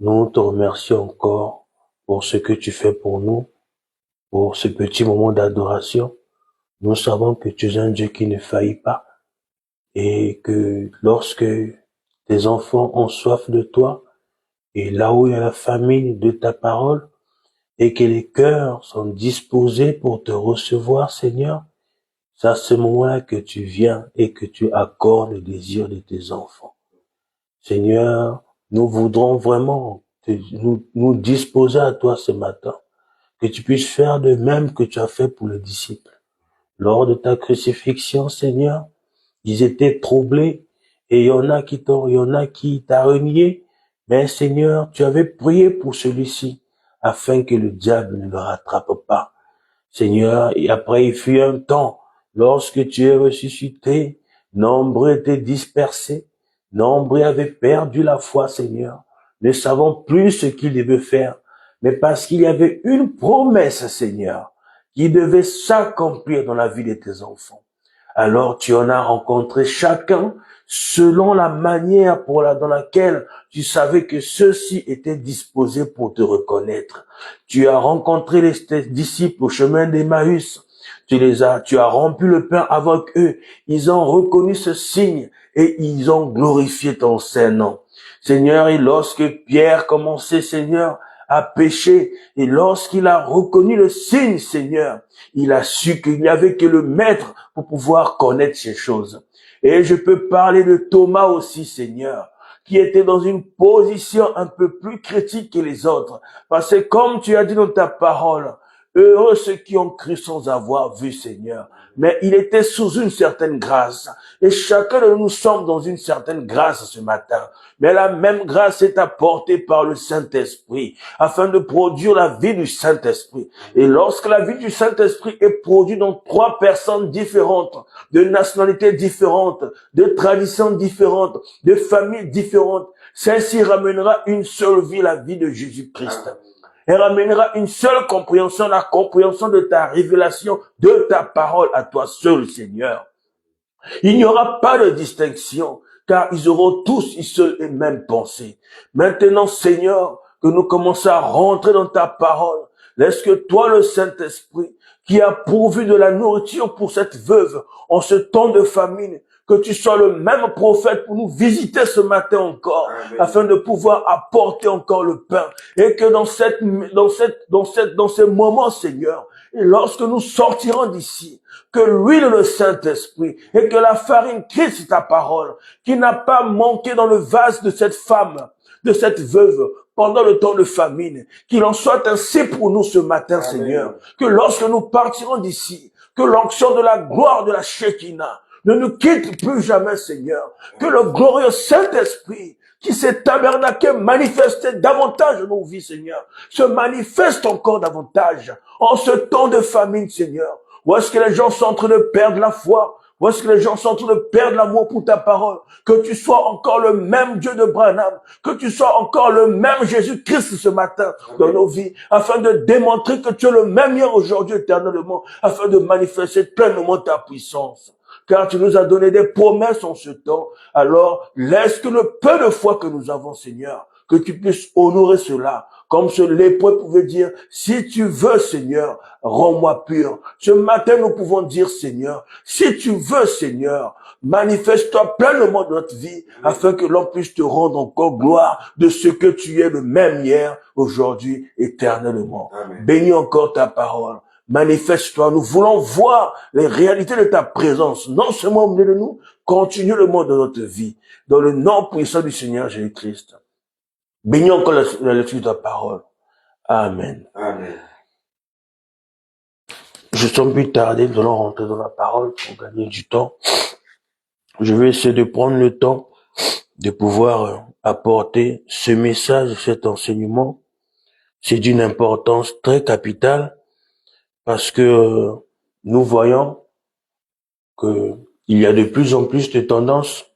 Nous te remercions encore pour ce que tu fais pour nous, pour ce petit moment d'adoration. Nous savons que tu es un Dieu qui ne faillit pas et que lorsque tes enfants ont soif de toi et là où il y a la famine de ta parole et que les cœurs sont disposés pour te recevoir, Seigneur, c'est à ce moment-là que tu viens et que tu accordes le désir de tes enfants. Seigneur, nous voudrons vraiment nous disposer à toi ce matin, que tu puisses faire de même que tu as fait pour les disciples. Lors de ta crucifixion, Seigneur, ils étaient troublés et il y en a qui t'a renié. Mais Seigneur, tu avais prié pour celui-ci afin que le diable ne le rattrape pas. Seigneur, et après il fut un temps, lorsque tu es ressuscité, nombreux étaient dispersés, nombreux avaient perdu la foi, Seigneur, ne savant plus ce qu'ils devaient faire, mais parce qu'il y avait une promesse, Seigneur, qui devait s'accomplir dans la vie de tes enfants. Alors tu en as rencontré chacun selon la manière dans laquelle tu savais que ceux-ci étaient disposés pour te reconnaître. Tu as rencontré tes disciples au chemin d'Emmaüs. Tu as rompu le pain avec eux. Ils ont reconnu ce signe et ils ont glorifié ton Saint-Nom. Seigneur, et lorsque Pierre commençait, Seigneur, à pécher, et lorsqu'il a reconnu le signe, Seigneur, il a su qu'il n'y avait que le Maître pour pouvoir connaître ces choses. Et je peux parler de Thomas aussi, Seigneur, qui était dans une position un peu plus critique que les autres. Parce que comme tu as dit dans ta parole, heureux ceux qui ont cru sans avoir vu, Seigneur. Mais il était sous une certaine grâce. Et chacun de nous sommes dans une certaine grâce ce matin. Mais la même grâce est apportée par le Saint-Esprit, afin de produire la vie du Saint-Esprit. Et lorsque la vie du Saint-Esprit est produite dans 3 personnes différentes, de nationalités différentes, de traditions différentes, de familles différentes, celle-ci ramènera une seule vie, la vie de Jésus-Christ. Elle ramènera une seule compréhension, la compréhension de ta révélation, de ta parole à toi seul, Seigneur. Il n'y aura pas de distinction, car ils auront tous une seule et même pensée. Maintenant, Seigneur, que nous commençons à rentrer dans ta parole, laisse que toi, le Saint-Esprit, qui a pourvu de la nourriture pour cette veuve en ce temps de famine, que tu sois le même prophète pour nous visiter ce matin encore, Amen, afin de pouvoir apporter encore le pain. Et que dans ces moments, Seigneur, et lorsque nous sortirons d'ici, que l'huile, le Saint-Esprit, et que la farine, Christ, ta parole, qui n'a pas manqué dans le vase de cette femme, de cette veuve, pendant le temps de famine, qu'il en soit ainsi pour nous ce matin, Amen, Seigneur, que lorsque nous partirons d'ici, que l'onction de la gloire de la Shekinah ne nous quitte plus jamais, Seigneur, que le glorieux Saint-Esprit, qui s'est tabernaqué, manifesté davantage dans nos vies, Seigneur, se manifeste encore davantage en ce temps de famine, Seigneur. Où est-ce que les gens sont en train de perdre la foi? Où est-ce que les gens sont en train de perdre l'amour pour ta parole? Que tu sois encore le même Dieu de Branham, que tu sois encore le même Jésus-Christ ce matin dans nos vies, afin de démontrer que tu es le même hier, aujourd'hui, éternellement, afin de manifester pleinement ta puissance. Car tu nous as donné des promesses en ce temps, alors laisse que le peu de foi que nous avons, Seigneur, que tu puisses honorer cela. Comme ce lépreux pouvait dire, si tu veux, Seigneur, rends-moi pur. Ce matin, nous pouvons dire, Seigneur, si tu veux, Seigneur, manifeste-toi pleinement dans notre vie, afin que l'on puisse te rendre encore gloire de ce que tu es le même hier, aujourd'hui, éternellement. Amen. Bénis encore ta parole. Manifeste-toi. Nous voulons voir les réalités de ta présence, non seulement au milieu de nous, continuellement dans notre vie, dans le nom puissant du Seigneur Jésus-Christ. Bénis encore la lecture de ta parole. Amen. Amen. Je sens plus tarder, nous allons rentrer dans la parole pour gagner du temps. Je vais essayer de prendre le temps de pouvoir apporter ce message, cet enseignement. C'est d'une importance très capitale parce que nous voyons que il y a de plus en plus de tendances.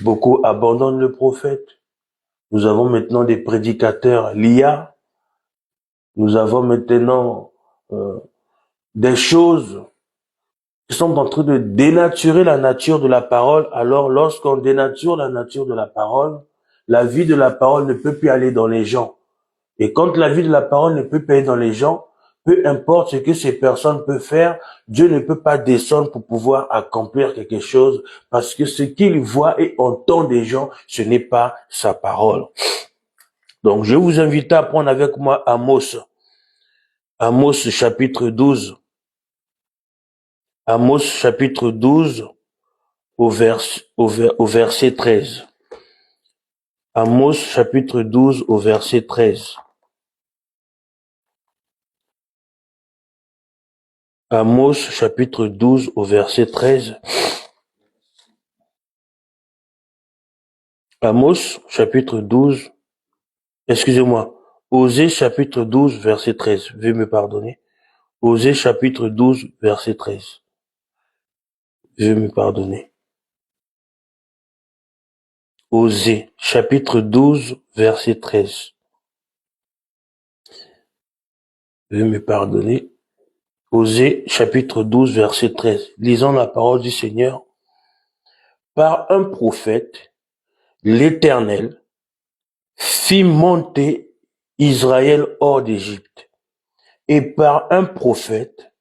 Beaucoup abandonnent le prophète. Nous avons maintenant des prédicateurs l'IA. Nous avons maintenant des choses qui sont en train de dénaturer la nature de la parole. Alors, lorsqu'on dénature la nature de la parole, la vie de la parole ne peut plus aller dans les gens. Et quand la vie de la parole ne peut pas être dans les gens, peu importe ce que ces personnes peuvent faire, Dieu ne peut pas descendre pour pouvoir accomplir quelque chose, parce que ce qu'il voit et entend des gens, ce n'est pas sa parole. Donc, je vous invite à prendre avec moi Amos. Amos chapitre 12. Amos chapitre 12 au verset 13. Amos chapitre 12 au verset 13. Amos chapitre 12 au verset 13. Amos chapitre 12, excusez-moi, Osée chapitre 12 verset 13. Veuillez me pardonner. Osée chapitre 12 verset 13. Veuillez me pardonner. Osée chapitre 12 verset 13. Veuillez me pardonner. Osée chapitre 12 verset 13. Lisons la parole du Seigneur. Par un prophète, l'Éternel fit monter Israël hors d'Égypte. Et par un prophète,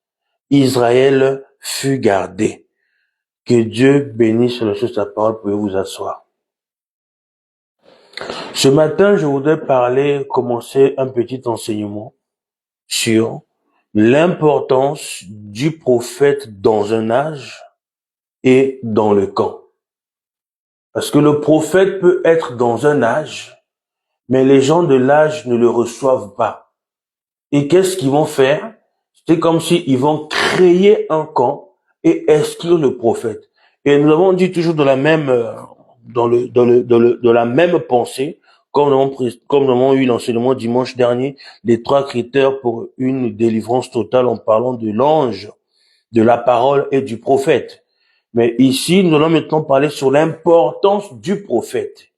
Israël fut gardé. Que Dieu bénisse le chose de sa parole. Pouvez vous asseoir. Ce matin, je voudrais commencer un petit enseignement sur l'importance du prophète dans un âge et dans le camp. Parce que le prophète peut être dans un âge, mais les gens de l'âge ne le reçoivent pas. Et qu'est-ce qu'ils vont faire? C'est comme s'ils vont créer un camp et exclure le prophète. Et nous avons dit toujours dans la même pensée, comme nous avons eu l'enseignement dimanche dernier, les 3 critères pour une délivrance totale en parlant de l'ange, de la parole et du prophète. Mais ici, nous allons maintenant parler sur l'importance du prophète.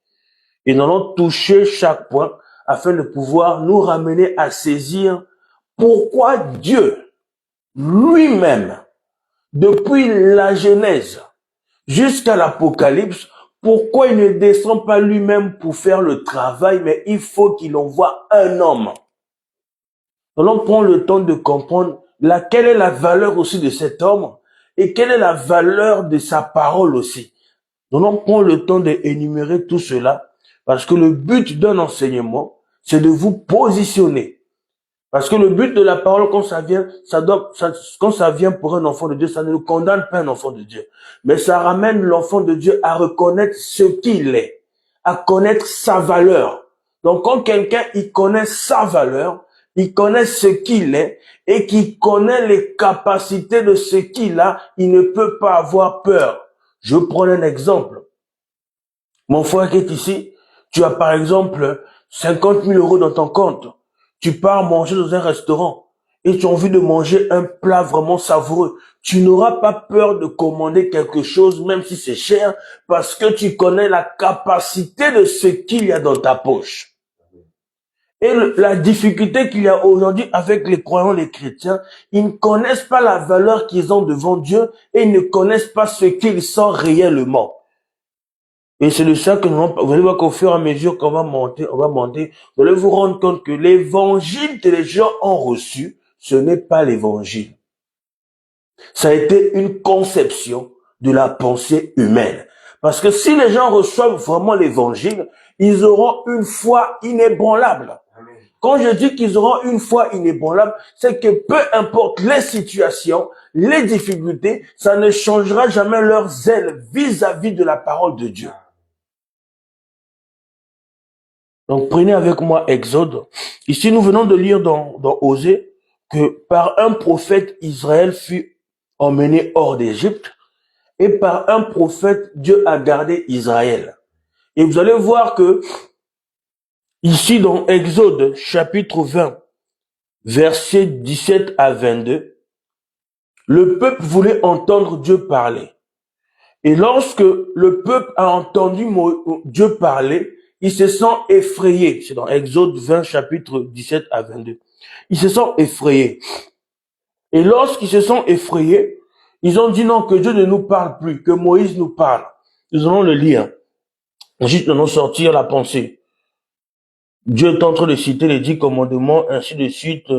Et nous allons toucher chaque point afin de pouvoir nous ramener à saisir pourquoi Dieu, lui-même, depuis la Genèse jusqu'à l'Apocalypse, pourquoi il ne descend pas lui-même pour faire le travail, mais il faut qu'il envoie un homme. Nous allons prendre le temps de comprendre quelle est la valeur aussi de cet homme et quelle est la valeur de sa parole aussi. Nous allons prendre le temps d'énumérer tout cela parce que le but d'un enseignement, c'est de vous positionner. Parce que le but de la parole, quand ça vient, quand ça vient pour un enfant de Dieu, ça ne le condamne pas un enfant de Dieu. Mais ça ramène l'enfant de Dieu à reconnaître ce qu'il est, à connaître sa valeur. Donc quand quelqu'un, il connaît sa valeur, il connaît ce qu'il est et qu'il connaît les capacités de ce qu'il a, il ne peut pas avoir peur. Je prends un exemple. Mon frère qui est ici, tu as par exemple 50 000 € dans ton compte. Tu pars manger dans un restaurant et tu as envie de manger un plat vraiment savoureux. Tu n'auras pas peur de commander quelque chose, même si c'est cher, parce que tu connais la capacité de ce qu'il y a dans ta poche. Et la difficulté qu'il y a aujourd'hui avec les croyants, les chrétiens, ils ne connaissent pas la valeur qu'ils ont devant Dieu et ils ne connaissent pas ce qu'ils sont réellement. Et c'est de ça que vous allez voir qu'au fur et à mesure qu'on va monter, vous allez vous rendre compte que l'évangile que les gens ont reçu, ce n'est pas l'évangile. Ça a été une conception de la pensée humaine. Parce que si les gens reçoivent vraiment l'évangile, ils auront une foi inébranlable. Quand je dis qu'ils auront une foi inébranlable, c'est que peu importe les situations, les difficultés, ça ne changera jamais leur zèle vis-à-vis de la parole de Dieu. Donc, prenez avec moi Exode. Ici, nous venons de lire dans Osée que par un prophète, Israël fut emmené hors d'Égypte et par un prophète, Dieu a gardé Israël. Et vous allez voir que ici, dans Exode, chapitre 20, versets 17 à 22, le peuple voulait entendre Dieu parler. Et lorsque le peuple a entendu Dieu parler, ils se sont effrayés. C'est dans Exode 20, chapitre 17 à 22. Ils se sont effrayés. Et lorsqu'ils se sont effrayés, ils ont dit non, que Dieu ne nous parle plus, que Moïse nous parle. Nous allons le lire. Ensuite, nous allons sortir la pensée. Dieu est en train de citer les 10 commandements, ainsi de suite.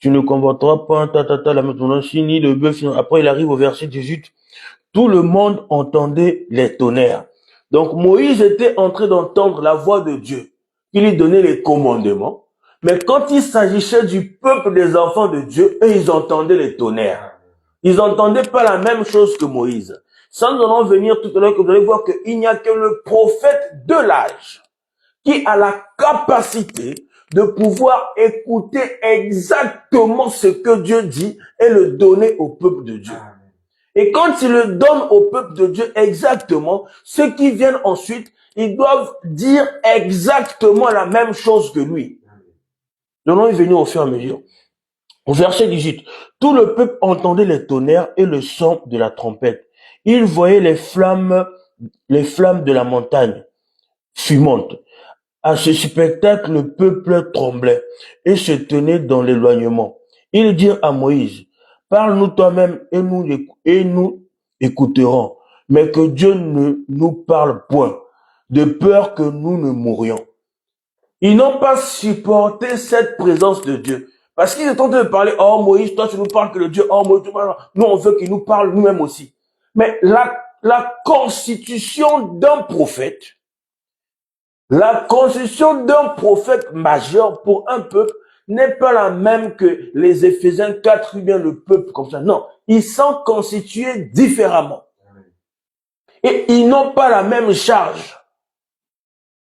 Tu ne convoiteras pas, la méthodologie, ni le bœuf. Après, il arrive au verset 18. Tout le monde entendait les tonnerres. Donc, Moïse était en train d'entendre la voix de Dieu, qui lui donnait les commandements. Mais quand il s'agissait du peuple des enfants de Dieu, eux, ils entendaient les tonnerres. Ils n'entendaient pas la même chose que Moïse. Ça, nous allons venir tout à l'heure, que vous allez voir qu'il n'y a que le prophète de l'âge qui a la capacité de pouvoir écouter exactement ce que Dieu dit et le donner au peuple de Dieu. Et quand il le donne au peuple de Dieu exactement, ceux qui viennent ensuite, ils doivent dire exactement la même chose que lui. Nous allons y venir au fur et à mesure. Au verset 18, tout le peuple entendait les tonnerres et le son de la trompette. Il voyait les flammes de la montagne fumante. À ce spectacle, le peuple tremblait et se tenait dans l'éloignement. Ils dirent à Moïse, parle-nous toi-même et nous écouterons, mais que Dieu ne nous parle point, de peur que nous ne mourions. Ils n'ont pas supporté cette présence de Dieu. Parce qu'ils étaient en train de parler, oh Moïse, toi tu nous parles que de Dieu, oh Moïs, nous on veut qu'il nous parle nous-mêmes aussi. Mais la constitution d'un prophète, la constitution d'un prophète majeur pour un peuple n'est pas la même que les Éphésiens 4 ou bien le peuple comme ça. Non, ils sont constitués différemment. Et ils n'ont pas la même charge.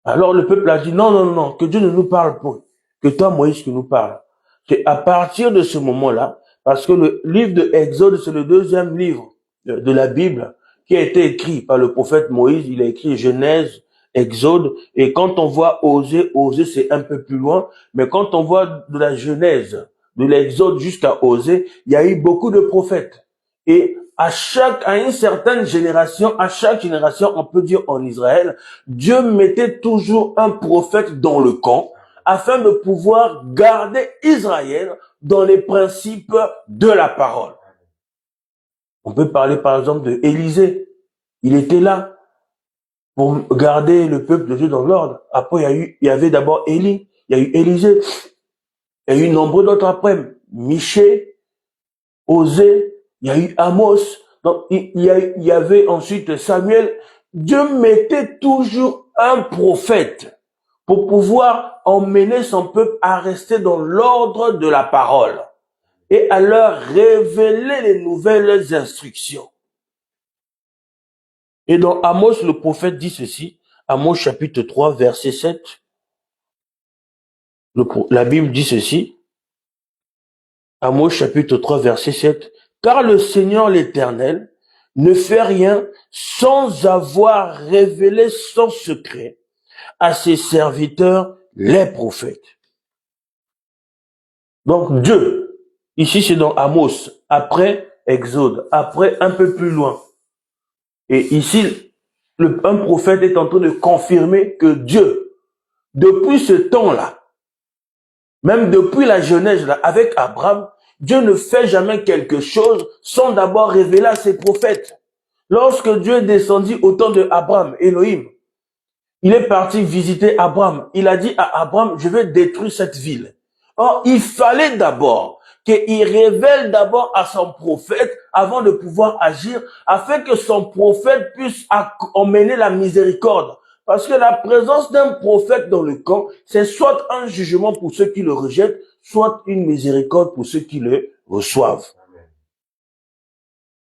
Alors le peuple a dit non, que Dieu ne nous parle pas, que toi Moïse qui nous parle. C'est à partir de ce moment-là, parce que le livre de Exode, c'est le deuxième livre de la Bible qui a été écrit par le prophète Moïse. Il a écrit Genèse, Exode, et quand on voit Osée c'est un peu plus loin, mais quand on voit de la Genèse, de l'Exode jusqu'à Osée, il y a eu beaucoup de prophètes. Et à une certaine génération, à chaque génération, on peut dire en Israël, Dieu mettait toujours un prophète dans le camp afin de pouvoir garder Israël dans les principes de la parole. On peut parler par exemple de Élisée. Il était là pour garder le peuple de Dieu dans l'ordre. Après, il y avait d'abord Élie, il y a eu Élisée, il y a eu nombre d'autres après, Michée, Osée, il y a eu Amos, donc il y avait ensuite Samuel. Dieu mettait toujours un prophète pour pouvoir emmener son peuple à rester dans l'ordre de la parole et à leur révéler les nouvelles instructions. Et dans Amos, le prophète dit ceci, Amos chapitre 3, verset 7, la Bible dit ceci, Amos chapitre 3, verset 7, car le Seigneur l'Éternel ne fait rien sans avoir révélé son secret à ses serviteurs, les prophètes. Donc Dieu, ici c'est dans Amos, après Exode, après un peu plus loin. Et ici, un prophète est en train de confirmer que Dieu, depuis ce temps-là, même depuis la Genèse là, avec Abraham, Dieu ne fait jamais quelque chose sans d'abord révéler à ses prophètes. Lorsque Dieu est descendu au temps de Abraham, Elohim, il est parti visiter Abraham. Il a dit à Abraham, je vais détruire cette ville. Or, il fallait d'abord qu'il révèle d'abord à son prophète avant de pouvoir agir, afin que son prophète puisse emmener la miséricorde. Parce que la présence d'un prophète dans le camp, c'est soit un jugement pour ceux qui le rejettent, soit une miséricorde pour ceux qui le reçoivent.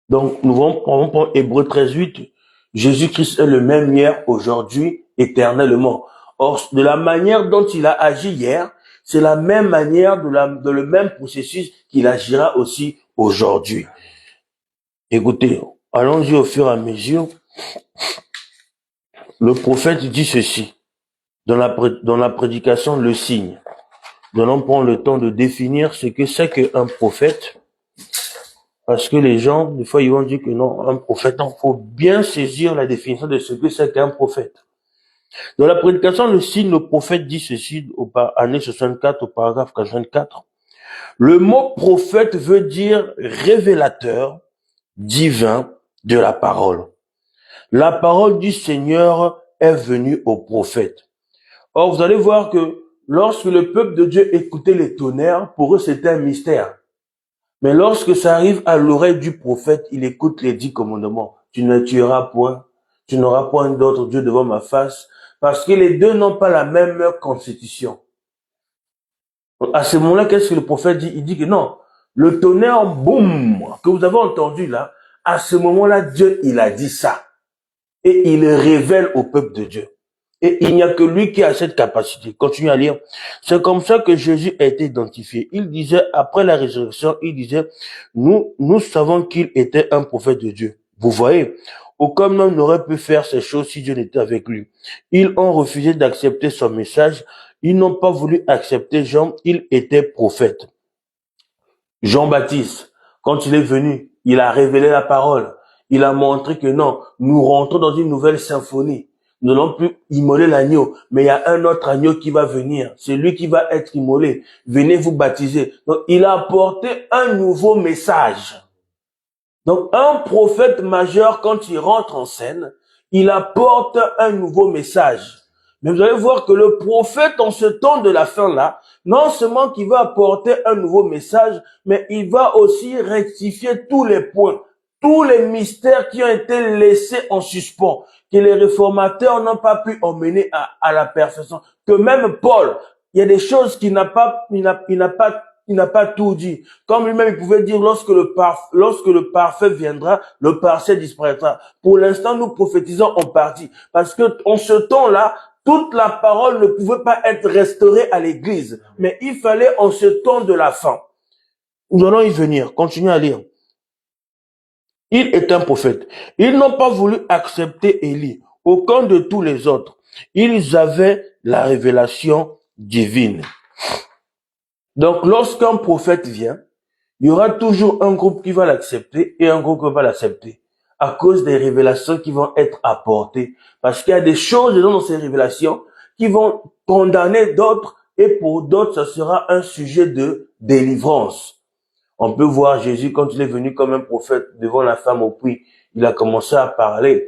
Donc, nous allons prendre Hébreux 13:8. Jésus-Christ est le même hier, aujourd'hui, éternellement. Or, de la manière dont il a agi hier, c'est la même manière, de le même processus qu'il agira aussi aujourd'hui. Écoutez, allons-y au fur et à mesure. Le prophète dit ceci, dans la prédication, le signe. Nous allons prendre le temps de définir ce que c'est qu'un prophète. Parce que les gens, des fois, ils vont dire que non, un prophète, il faut bien saisir la définition de ce que c'est qu'un prophète. Dans la prédication, le signe, le prophète dit ceci, année 64, au paragraphe 44. Le mot prophète veut dire révélateur divin de la parole. La parole du Seigneur est venue au prophète. Or, vous allez voir que lorsque le peuple de Dieu écoutait les tonnerres, pour eux c'était un mystère. Mais lorsque ça arrive à l'oreille du prophète, il écoute les 10 commandements. Tu ne tueras point, tu n'auras point d'autre Dieu devant ma face, parce que les deux n'ont pas la même constitution. À ce moment-là, qu'est-ce que le prophète dit? Il dit que non, le tonnerre, boum, que vous avez entendu là, à ce moment-là, Dieu, il a dit ça. Et il le révèle au peuple de Dieu. Et il n'y a que lui qui a cette capacité. Continuez à lire. C'est comme ça que Jésus a été identifié. Il disait, après la résurrection, il disait, nous savons qu'il était un prophète de Dieu. Vous voyez, aucun homme n'aurait pu faire ces choses si Dieu n'était avec lui. Ils ont refusé d'accepter son message. Ils n'ont pas voulu accepter Jean. Il était prophète. Jean-Baptiste, quand il est venu, il a révélé la parole. Il a montré que non, nous rentrons dans une nouvelle symphonie. Nous n'allons plus immoler l'agneau, mais il y a un autre agneau qui va venir. C'est lui qui va être immolé. Venez vous baptiser. Donc, il a apporté un nouveau message. Donc, un prophète majeur, quand il rentre en scène, il apporte un nouveau message. Mais vous allez voir que le prophète, en ce temps de la fin-là, non seulement qu'il va apporter un nouveau message, mais il va aussi rectifier tous les points, tous les mystères qui ont été laissés en suspens, que les réformateurs n'ont pas pu emmener à la perfection. Que même Paul, il y a des choses qu'il n'a pas, il n'a pas tout dit. Comme lui-même, il pouvait dire, lorsque le parfait viendra, le parfait disparaîtra. Pour l'instant, nous prophétisons en partie. Parce que, en ce temps-là, toute la parole ne pouvait pas être restaurée à l'église. Mais il fallait en ce temps de la fin. Nous allons y venir. Continuez à lire. Il est un prophète. Ils n'ont pas voulu accepter Élie. Aucun de tous les autres. Ils avaient la révélation divine. Donc, lorsqu'un prophète vient, il y aura toujours un groupe qui va l'accepter et un groupe qui va pas l'accepter à cause des révélations qui vont être apportées. Parce qu'il y a des choses dans ces révélations qui vont condamner d'autres et pour d'autres, ça sera un sujet de délivrance. On peut voir Jésus quand il est venu comme un prophète devant la femme au puits. Il a commencé à parler.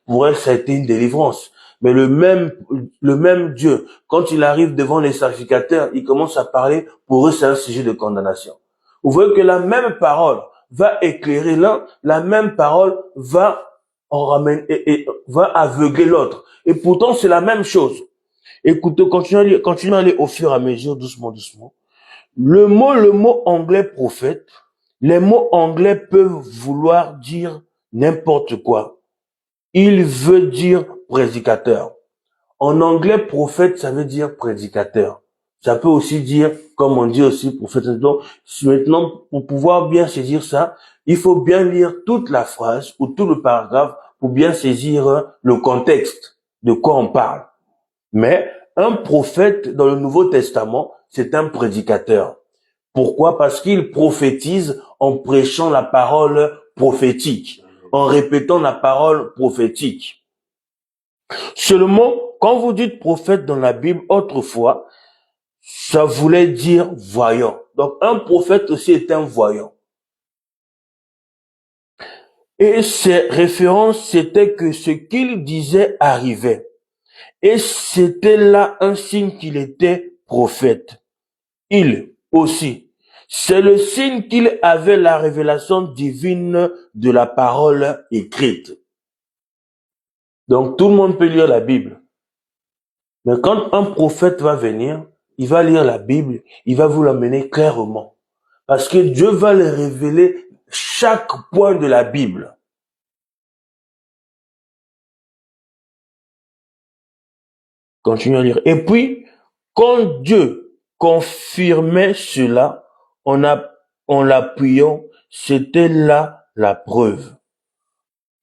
Pour elle, ça a été une délivrance. Mais le même Dieu, quand il arrive devant les sacrificateurs, il commence à parler. Pour eux, c'est un sujet de condamnation. Vous voyez que la même parole va éclairer l'un, la même parole va en ramener et va aveugler l'autre. Et pourtant, c'est la même chose. Écoutez, continuez à aller au fur et à mesure, doucement. Le mot anglais prophète, les mots anglais peuvent vouloir dire n'importe quoi. Il veut dire prédicateur. En anglais, prophète, ça veut dire prédicateur. Ça peut aussi dire, comme on dit aussi prophète. Donc, maintenant, pour pouvoir bien saisir ça, il faut bien lire toute la phrase ou tout le paragraphe pour bien saisir le contexte de quoi on parle. Mais un prophète dans le Nouveau Testament, c'est un prédicateur. Pourquoi? Parce qu'il prophétise en prêchant la parole prophétique, en répétant la parole prophétique. Seulement, quand vous dites prophète dans la Bible, autrefois, ça voulait dire voyant. Donc, un prophète aussi est un voyant. Et ses références, c'était que ce qu'il disait arrivait. Et c'était là un signe qu'il était prophète. Il aussi. C'est le signe qu'il avait la révélation divine de la parole écrite. Donc tout le monde peut lire la Bible. Mais quand un prophète va venir, il va lire la Bible, il va vous l'amener clairement. Parce que Dieu va le révéler chaque point de la Bible. Continuez à lire. Et puis, quand Dieu confirmait cela, en l'appuyant, c'était là la preuve.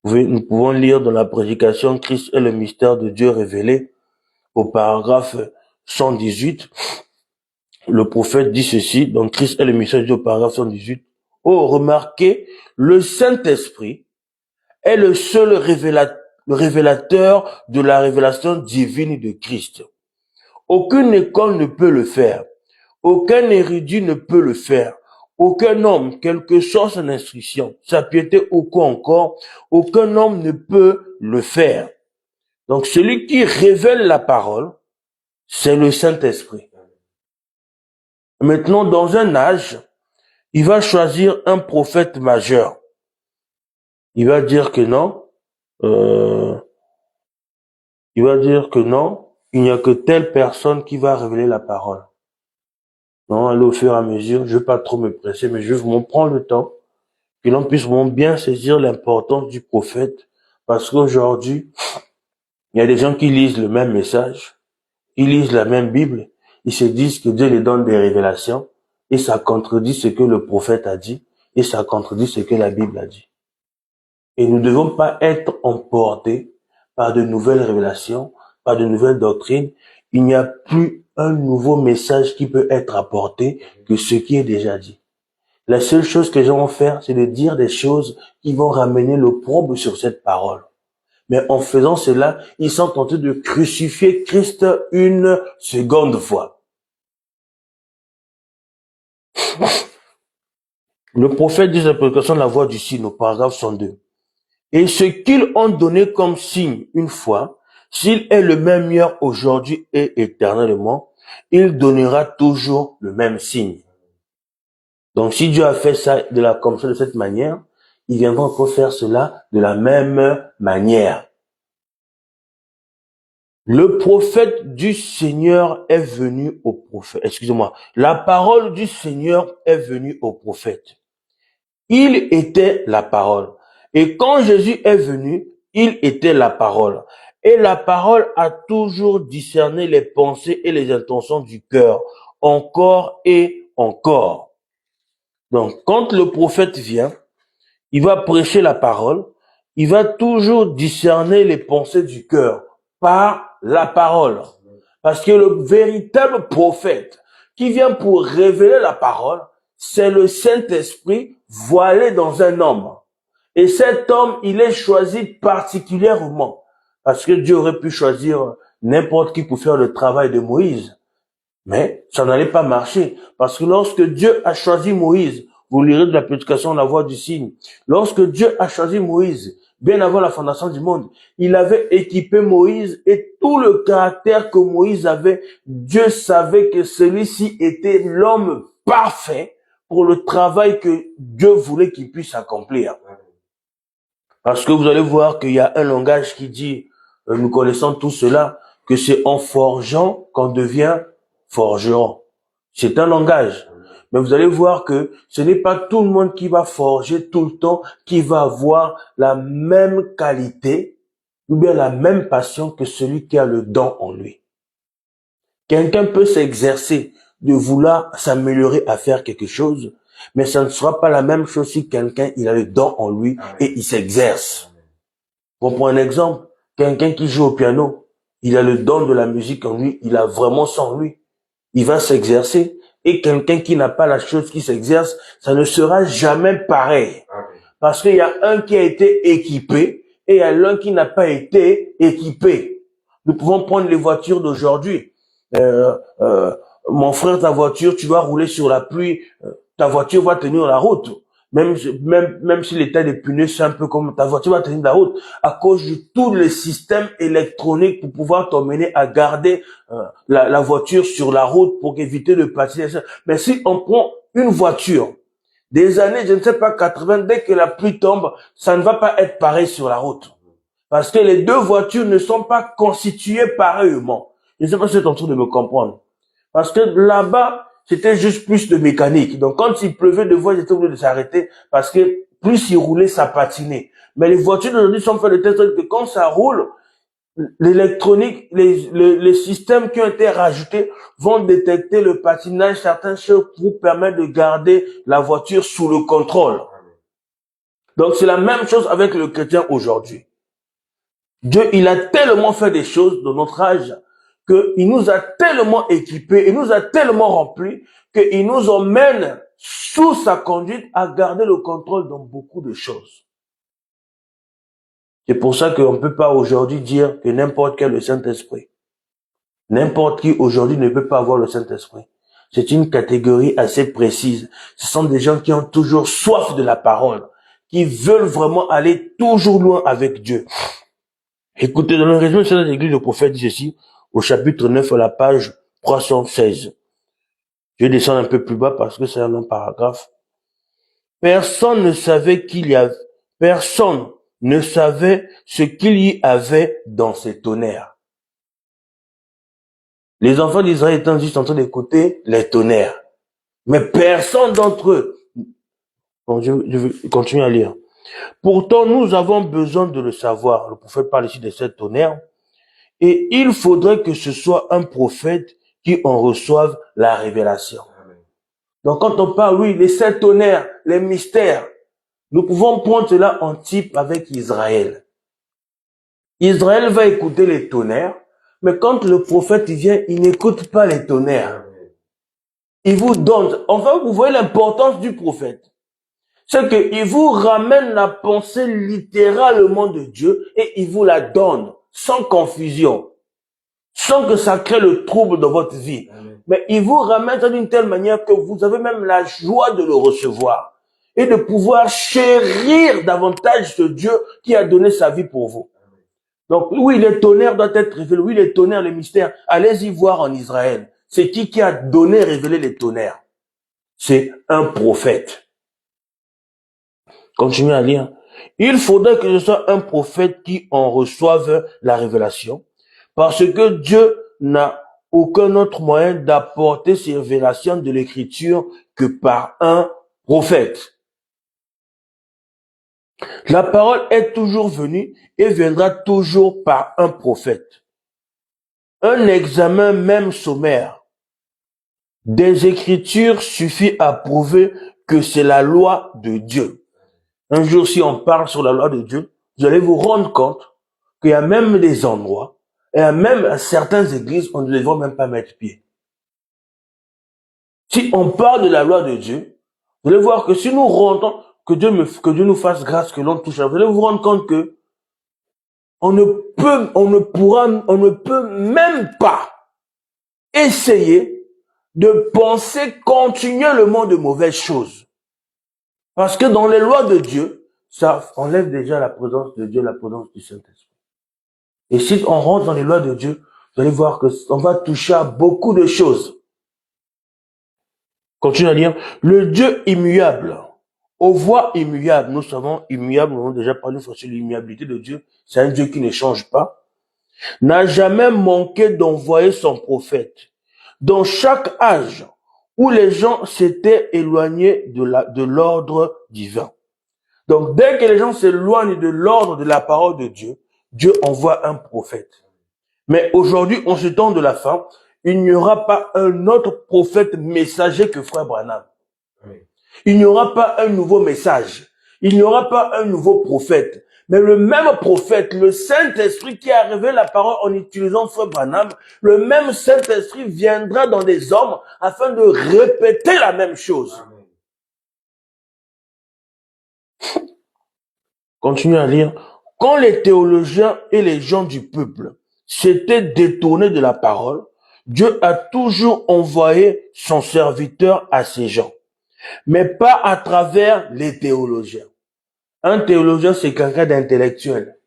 Nous pouvons lire dans la prédication Christ est le mystère de Dieu révélé au paragraphe 118. Le prophète dit ceci, donc Christ est le mystère de Dieu au paragraphe 118. Oh, remarquez, le Saint-Esprit est le seul révélateur de la révélation divine de Christ. Aucune école ne peut le faire. Aucun érudit ne peut le faire. Aucun homme, quelle que soit son instruction, sa piété ou quoi encore, aucun homme ne peut le faire. Donc celui qui révèle la parole, c'est le Saint-Esprit. Maintenant, dans un âge, il va choisir un prophète majeur. Il va dire que non, il n'y a que telle personne qui va révéler la parole. Non, aller au fur et à mesure, je ne veux pas trop me presser, mais je veux vraiment prendre le temps que l'on puisse vraiment bien saisir l'importance du prophète, parce qu'aujourd'hui, il y a des gens qui lisent le même message, ils lisent la même Bible, ils se disent que Dieu les donne des révélations, et ça contredit ce que le prophète a dit, et ça contredit ce que la Bible a dit. Et nous ne devons pas être emportés par de nouvelles révélations, par de nouvelles doctrines. Il n'y a plus un nouveau message qui peut être apporté que ce qui est déjà dit. La seule chose que les gens vont faire, c'est de dire des choses qui vont ramener l'opprobre sur cette parole. Mais en faisant cela, ils sont tentés de crucifier Christ une seconde fois. Le prophète dit la prédication de la voix du signe au paragraphe 102. Et ce qu'ils ont donné comme signe une fois, s'il est le même hier aujourd'hui et éternellement, il donnera toujours le même signe. Donc si Dieu a fait ça comme ça de cette manière, il viendra encore faire cela de la même manière. Le prophète du Seigneur est venu au prophète. Excusez-moi. La parole du Seigneur est venue au prophète. Il était la parole. Et quand Jésus est venu, il était la parole. Et la parole a toujours discerné les pensées et les intentions du cœur, encore et encore. Donc, quand le prophète vient, il va prêcher la parole, il va toujours discerner les pensées du cœur par la parole. Parce que le véritable prophète qui vient pour révéler la parole, c'est le Saint-Esprit voilé dans un homme. Et cet homme, il est choisi particulièrement. Parce que Dieu aurait pu choisir n'importe qui pour faire le travail de Moïse. Mais ça n'allait pas marcher. Parce que lorsque Dieu a choisi Moïse, vous lirez de la prédication La Voix du Signe, lorsque Dieu a choisi Moïse, bien avant la fondation du monde, il avait équipé Moïse et tout le caractère que Moïse avait, Dieu savait que celui-ci était l'homme parfait pour le travail que Dieu voulait qu'il puisse accomplir. Parce que vous allez voir qu'il y a un langage qui dit, nous connaissons tout cela, que c'est en forgeant qu'on devient forgeron. C'est un langage. Mais vous allez voir que ce n'est pas tout le monde qui va forger tout le temps, qui va avoir la même qualité ou bien la même passion que celui qui a le don en lui. Quelqu'un peut s'exercer de vouloir s'améliorer à faire quelque chose, mais ça ne sera pas la même chose si quelqu'un il a le don en lui et il s'exerce. On prend un exemple, quelqu'un qui joue au piano, il a le don de la musique en lui, il a vraiment ça en lui. Il va s'exercer. Et quelqu'un qui n'a pas la chose qui s'exerce, ça ne sera jamais pareil. Parce qu'il y a un qui a été équipé et il y a l'un qui n'a pas été équipé. Nous pouvons prendre les voitures d'aujourd'hui. Mon frère, ta voiture, tu vas rouler sur la pluie, ta voiture va tenir la route. Même si l'état des pneus, c'est un peu comme ta voiture va tenir la route, à cause de tous les systèmes électroniques pour pouvoir t'emmener à garder la voiture sur la route pour éviter de patiner. Mais si on prend une voiture, des années, je ne sais pas, 80, dès que la pluie tombe, ça ne va pas être pareil sur la route. Parce que les deux voitures ne sont pas constituées pareillement. Je ne sais pas si tu es en train de me comprendre. Parce que là-bas, c'était juste plus de mécanique. Donc, quand il pleuvait, de voies étaient obligées de s'arrêter parce que plus il roulait, ça patinait. Mais les voitures d'aujourd'hui sont faites de telle sorte que quand ça roule, l'électronique, les systèmes qui ont été rajoutés vont détecter le patinage, certaines choses pour permettre de garder la voiture sous le contrôle. Donc, c'est la même chose avec le chrétien aujourd'hui. Dieu, il a tellement fait des choses dans notre âge qu'il nous a tellement équipés, il nous a tellement remplis, qu'il nous emmène sous sa conduite à garder le contrôle dans beaucoup de choses. C'est pour ça qu'on ne peut pas aujourd'hui dire que n'importe quel le Saint-Esprit. N'importe qui aujourd'hui ne peut pas avoir le Saint-Esprit. C'est une catégorie assez précise. Ce sont des gens qui ont toujours soif de la parole, qui veulent vraiment aller toujours loin avec Dieu. Écoutez, dans le résumé de l'église, le prophète dit ceci: au chapitre 9 à la page 316. Je vais descendre un peu plus bas parce que c'est un long paragraphe. Personne ne savait personne ne savait ce qu'il y avait dans ces tonnerres. Les enfants d'Israël étaient juste en train d'écouter les tonnerres. Mais personne d'entre eux. Bon, je vais continuer à lire. Pourtant, nous avons besoin de le savoir. Le prophète parle ici de ces tonnerres. Et il faudrait que ce soit un prophète qui en reçoive la révélation. Donc quand on parle, oui, les 7 tonnerres, les mystères, nous pouvons prendre cela en type avec Israël. Israël va écouter les tonnerres, mais quand le prophète vient, il n'écoute pas les tonnerres. Il vous donne, enfin vous voyez l'importance du prophète. C'est qu'il vous ramène la pensée littéralement de Dieu et il vous la donne sans confusion, sans que ça crée le trouble dans votre vie. Amen. Mais il vous ramène ça d'une telle manière que vous avez même la joie de le recevoir et de pouvoir chérir davantage ce Dieu qui a donné sa vie pour vous. Amen. Donc oui, les tonnerres doivent être révélés. Oui, les tonnerres, les mystères. Allez-y voir en Israël. C'est qui a donné, révélé les tonnerres? C'est un prophète. Continuez à lire. Il faudrait que ce soit un prophète qui en reçoive la révélation, parce que Dieu n'a aucun autre moyen d'apporter ces révélations de l'écriture que par un prophète. La parole est toujours venue et viendra toujours par un prophète. Un examen même sommaire des écritures suffit à prouver que c'est la loi de Dieu. Un jour, si on parle sur la loi de Dieu, vous allez vous rendre compte qu'il y a même des endroits, et même à certaines églises, on ne devrait même pas mettre pied. Si on parle de la loi de Dieu, vous allez voir que si nous rentrons, que Dieu nous fasse grâce, que l'on touche, vous allez vous rendre compte que on ne peut même pas essayer de penser continuellement de mauvaises choses. Parce que dans les lois de Dieu, ça enlève déjà la présence de Dieu, la présence du Saint-Esprit. Et si on rentre dans les lois de Dieu, vous allez voir que on va toucher à beaucoup de choses. Continue à lire. Le Dieu immuable, aux voix immuables, nous savons immuable, nous avons déjà parlé sur l'immuabilité de Dieu, c'est un Dieu qui ne change pas, n'a jamais manqué d'envoyer son prophète. Dans chaque âge où les gens s'étaient éloignés de l'ordre divin. Donc, dès que les gens s'éloignent de l'ordre de la parole de Dieu, Dieu envoie un prophète. Mais aujourd'hui, en ce temps de la fin, il n'y aura pas un autre prophète messager que Frère Branham. Oui. Il n'y aura pas un nouveau message. Il n'y aura pas un nouveau prophète. Mais le même prophète, le Saint-Esprit qui a révélé la parole en utilisant Frère Branham, le même Saint-Esprit viendra dans des hommes afin de répéter la même chose. Amen. Continuez à lire. Quand les théologiens et les gens du peuple s'étaient détournés de la parole, Dieu a toujours envoyé son serviteur à ces gens, mais pas à travers les théologiens. Un théologien, c'est quelqu'un d'intellectuel.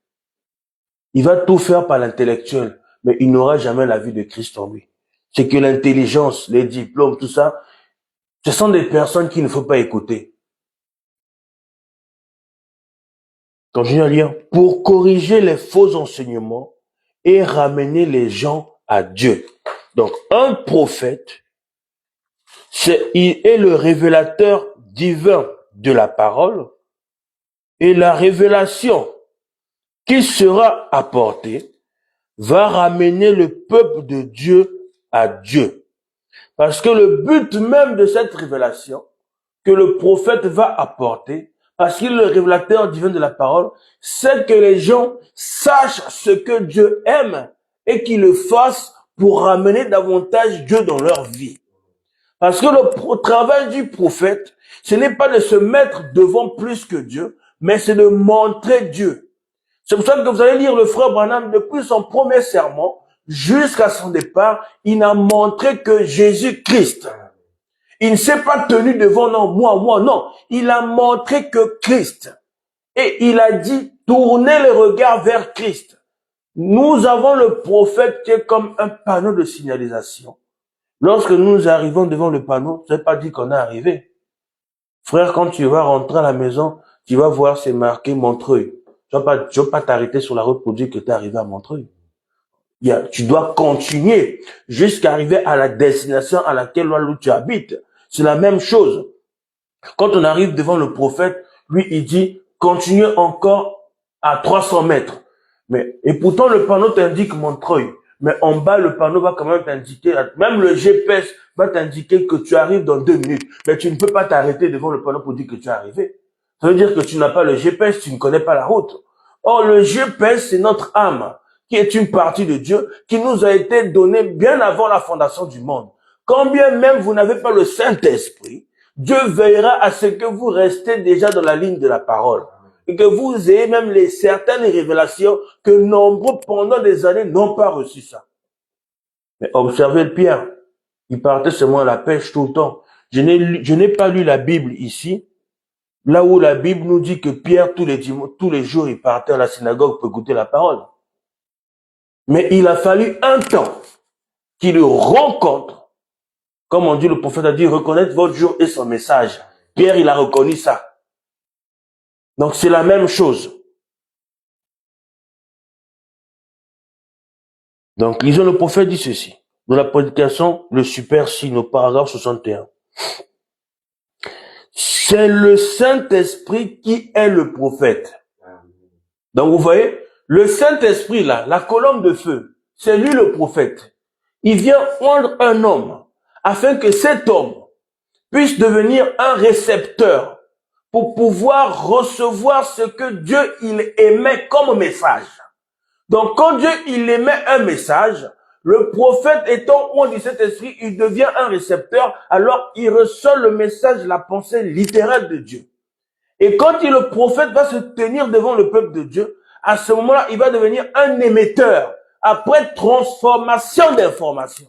Il va tout faire par l'intellectuel, mais il n'aura jamais la vie de Christ en lui. C'est que l'intelligence, les diplômes, tout ça, ce sont des personnes qu'il ne faut pas écouter. Continue à lire. Pour corriger les faux enseignements et ramener les gens à Dieu. Donc, un prophète, il est le révélateur divin de la parole et la révélation qui sera apportée va ramener le peuple de Dieu à Dieu. Parce que le but même de cette révélation que le prophète va apporter, parce qu'il est le révélateur divin de la parole, c'est que les gens sachent ce que Dieu aime et qu'ils le fassent pour ramener davantage Dieu dans leur vie. Parce que le travail du prophète, ce n'est pas de se mettre devant plus que Dieu, mais c'est de montrer Dieu. C'est pour ça que vous allez lire le frère Branham depuis son premier sermon jusqu'à son départ, il n'a montré que Jésus-Christ. Il ne s'est pas tenu devant, non, moi, non. Il a montré que Christ. Et il a dit, tournez les regards vers Christ. Nous avons le prophète qui est comme un panneau de signalisation. Lorsque nous arrivons devant le panneau, ça ne veut pas dire qu'on est arrivé. Frère, quand tu vas rentrer à la maison, tu vas voir, c'est marqué Montreuil. Tu vas pas t'arrêter sur la route pour dire que tu es arrivé à Montreuil. Tu dois continuer jusqu'à arriver à la destination à laquelle où tu habites. C'est la même chose. Quand on arrive devant le prophète, lui, il dit, continuez encore à 300 mètres. Et pourtant, le panneau t'indique Montreuil. Mais en bas, le panneau va quand même t'indiquer, même le GPS va t'indiquer que tu arrives dans 2 minutes. Mais tu ne peux pas t'arrêter devant le panneau pour dire que tu es arrivé. Ça veut dire que tu n'as pas le GPS, tu ne connais pas la route. Or, le GPS, c'est notre âme, qui est une partie de Dieu, qui nous a été donnée bien avant la fondation du monde. Quand bien même vous n'avez pas le Saint-Esprit, Dieu veillera à ce que vous restez déjà dans la ligne de la parole. Et que vous ayez même certaines révélations que nombreux pendant des années n'ont pas reçu ça. Mais observez le Pierre. Il partait seulement à la pêche tout le temps. Je n'ai pas lu la Bible ici, là où la Bible nous dit que Pierre, tous les jours, il partait à la synagogue pour écouter la parole. Mais il a fallu un temps qu'il le rencontre. Comme on dit, le prophète a dit, reconnaître votre jour et son message. Pierre, il a reconnu ça. Donc, c'est la même chose. Donc, lisons le prophète dit ceci. Dans la prédication, le super signe au paragraphe 61. C'est le Saint-Esprit qui est le prophète. Donc, vous voyez, le Saint-Esprit là, la colonne de feu, c'est lui le prophète. Il vient rendre un homme afin que cet homme puisse devenir un récepteur pour pouvoir recevoir ce que Dieu il émet comme message. Donc, quand Dieu il émet un message, le prophète étant loin du Saint-Esprit, il devient un récepteur, alors il reçoit le message, la pensée littérale de Dieu. Et quand le prophète va se tenir devant le peuple de Dieu, à ce moment-là, il va devenir un émetteur, après transformation d'informations,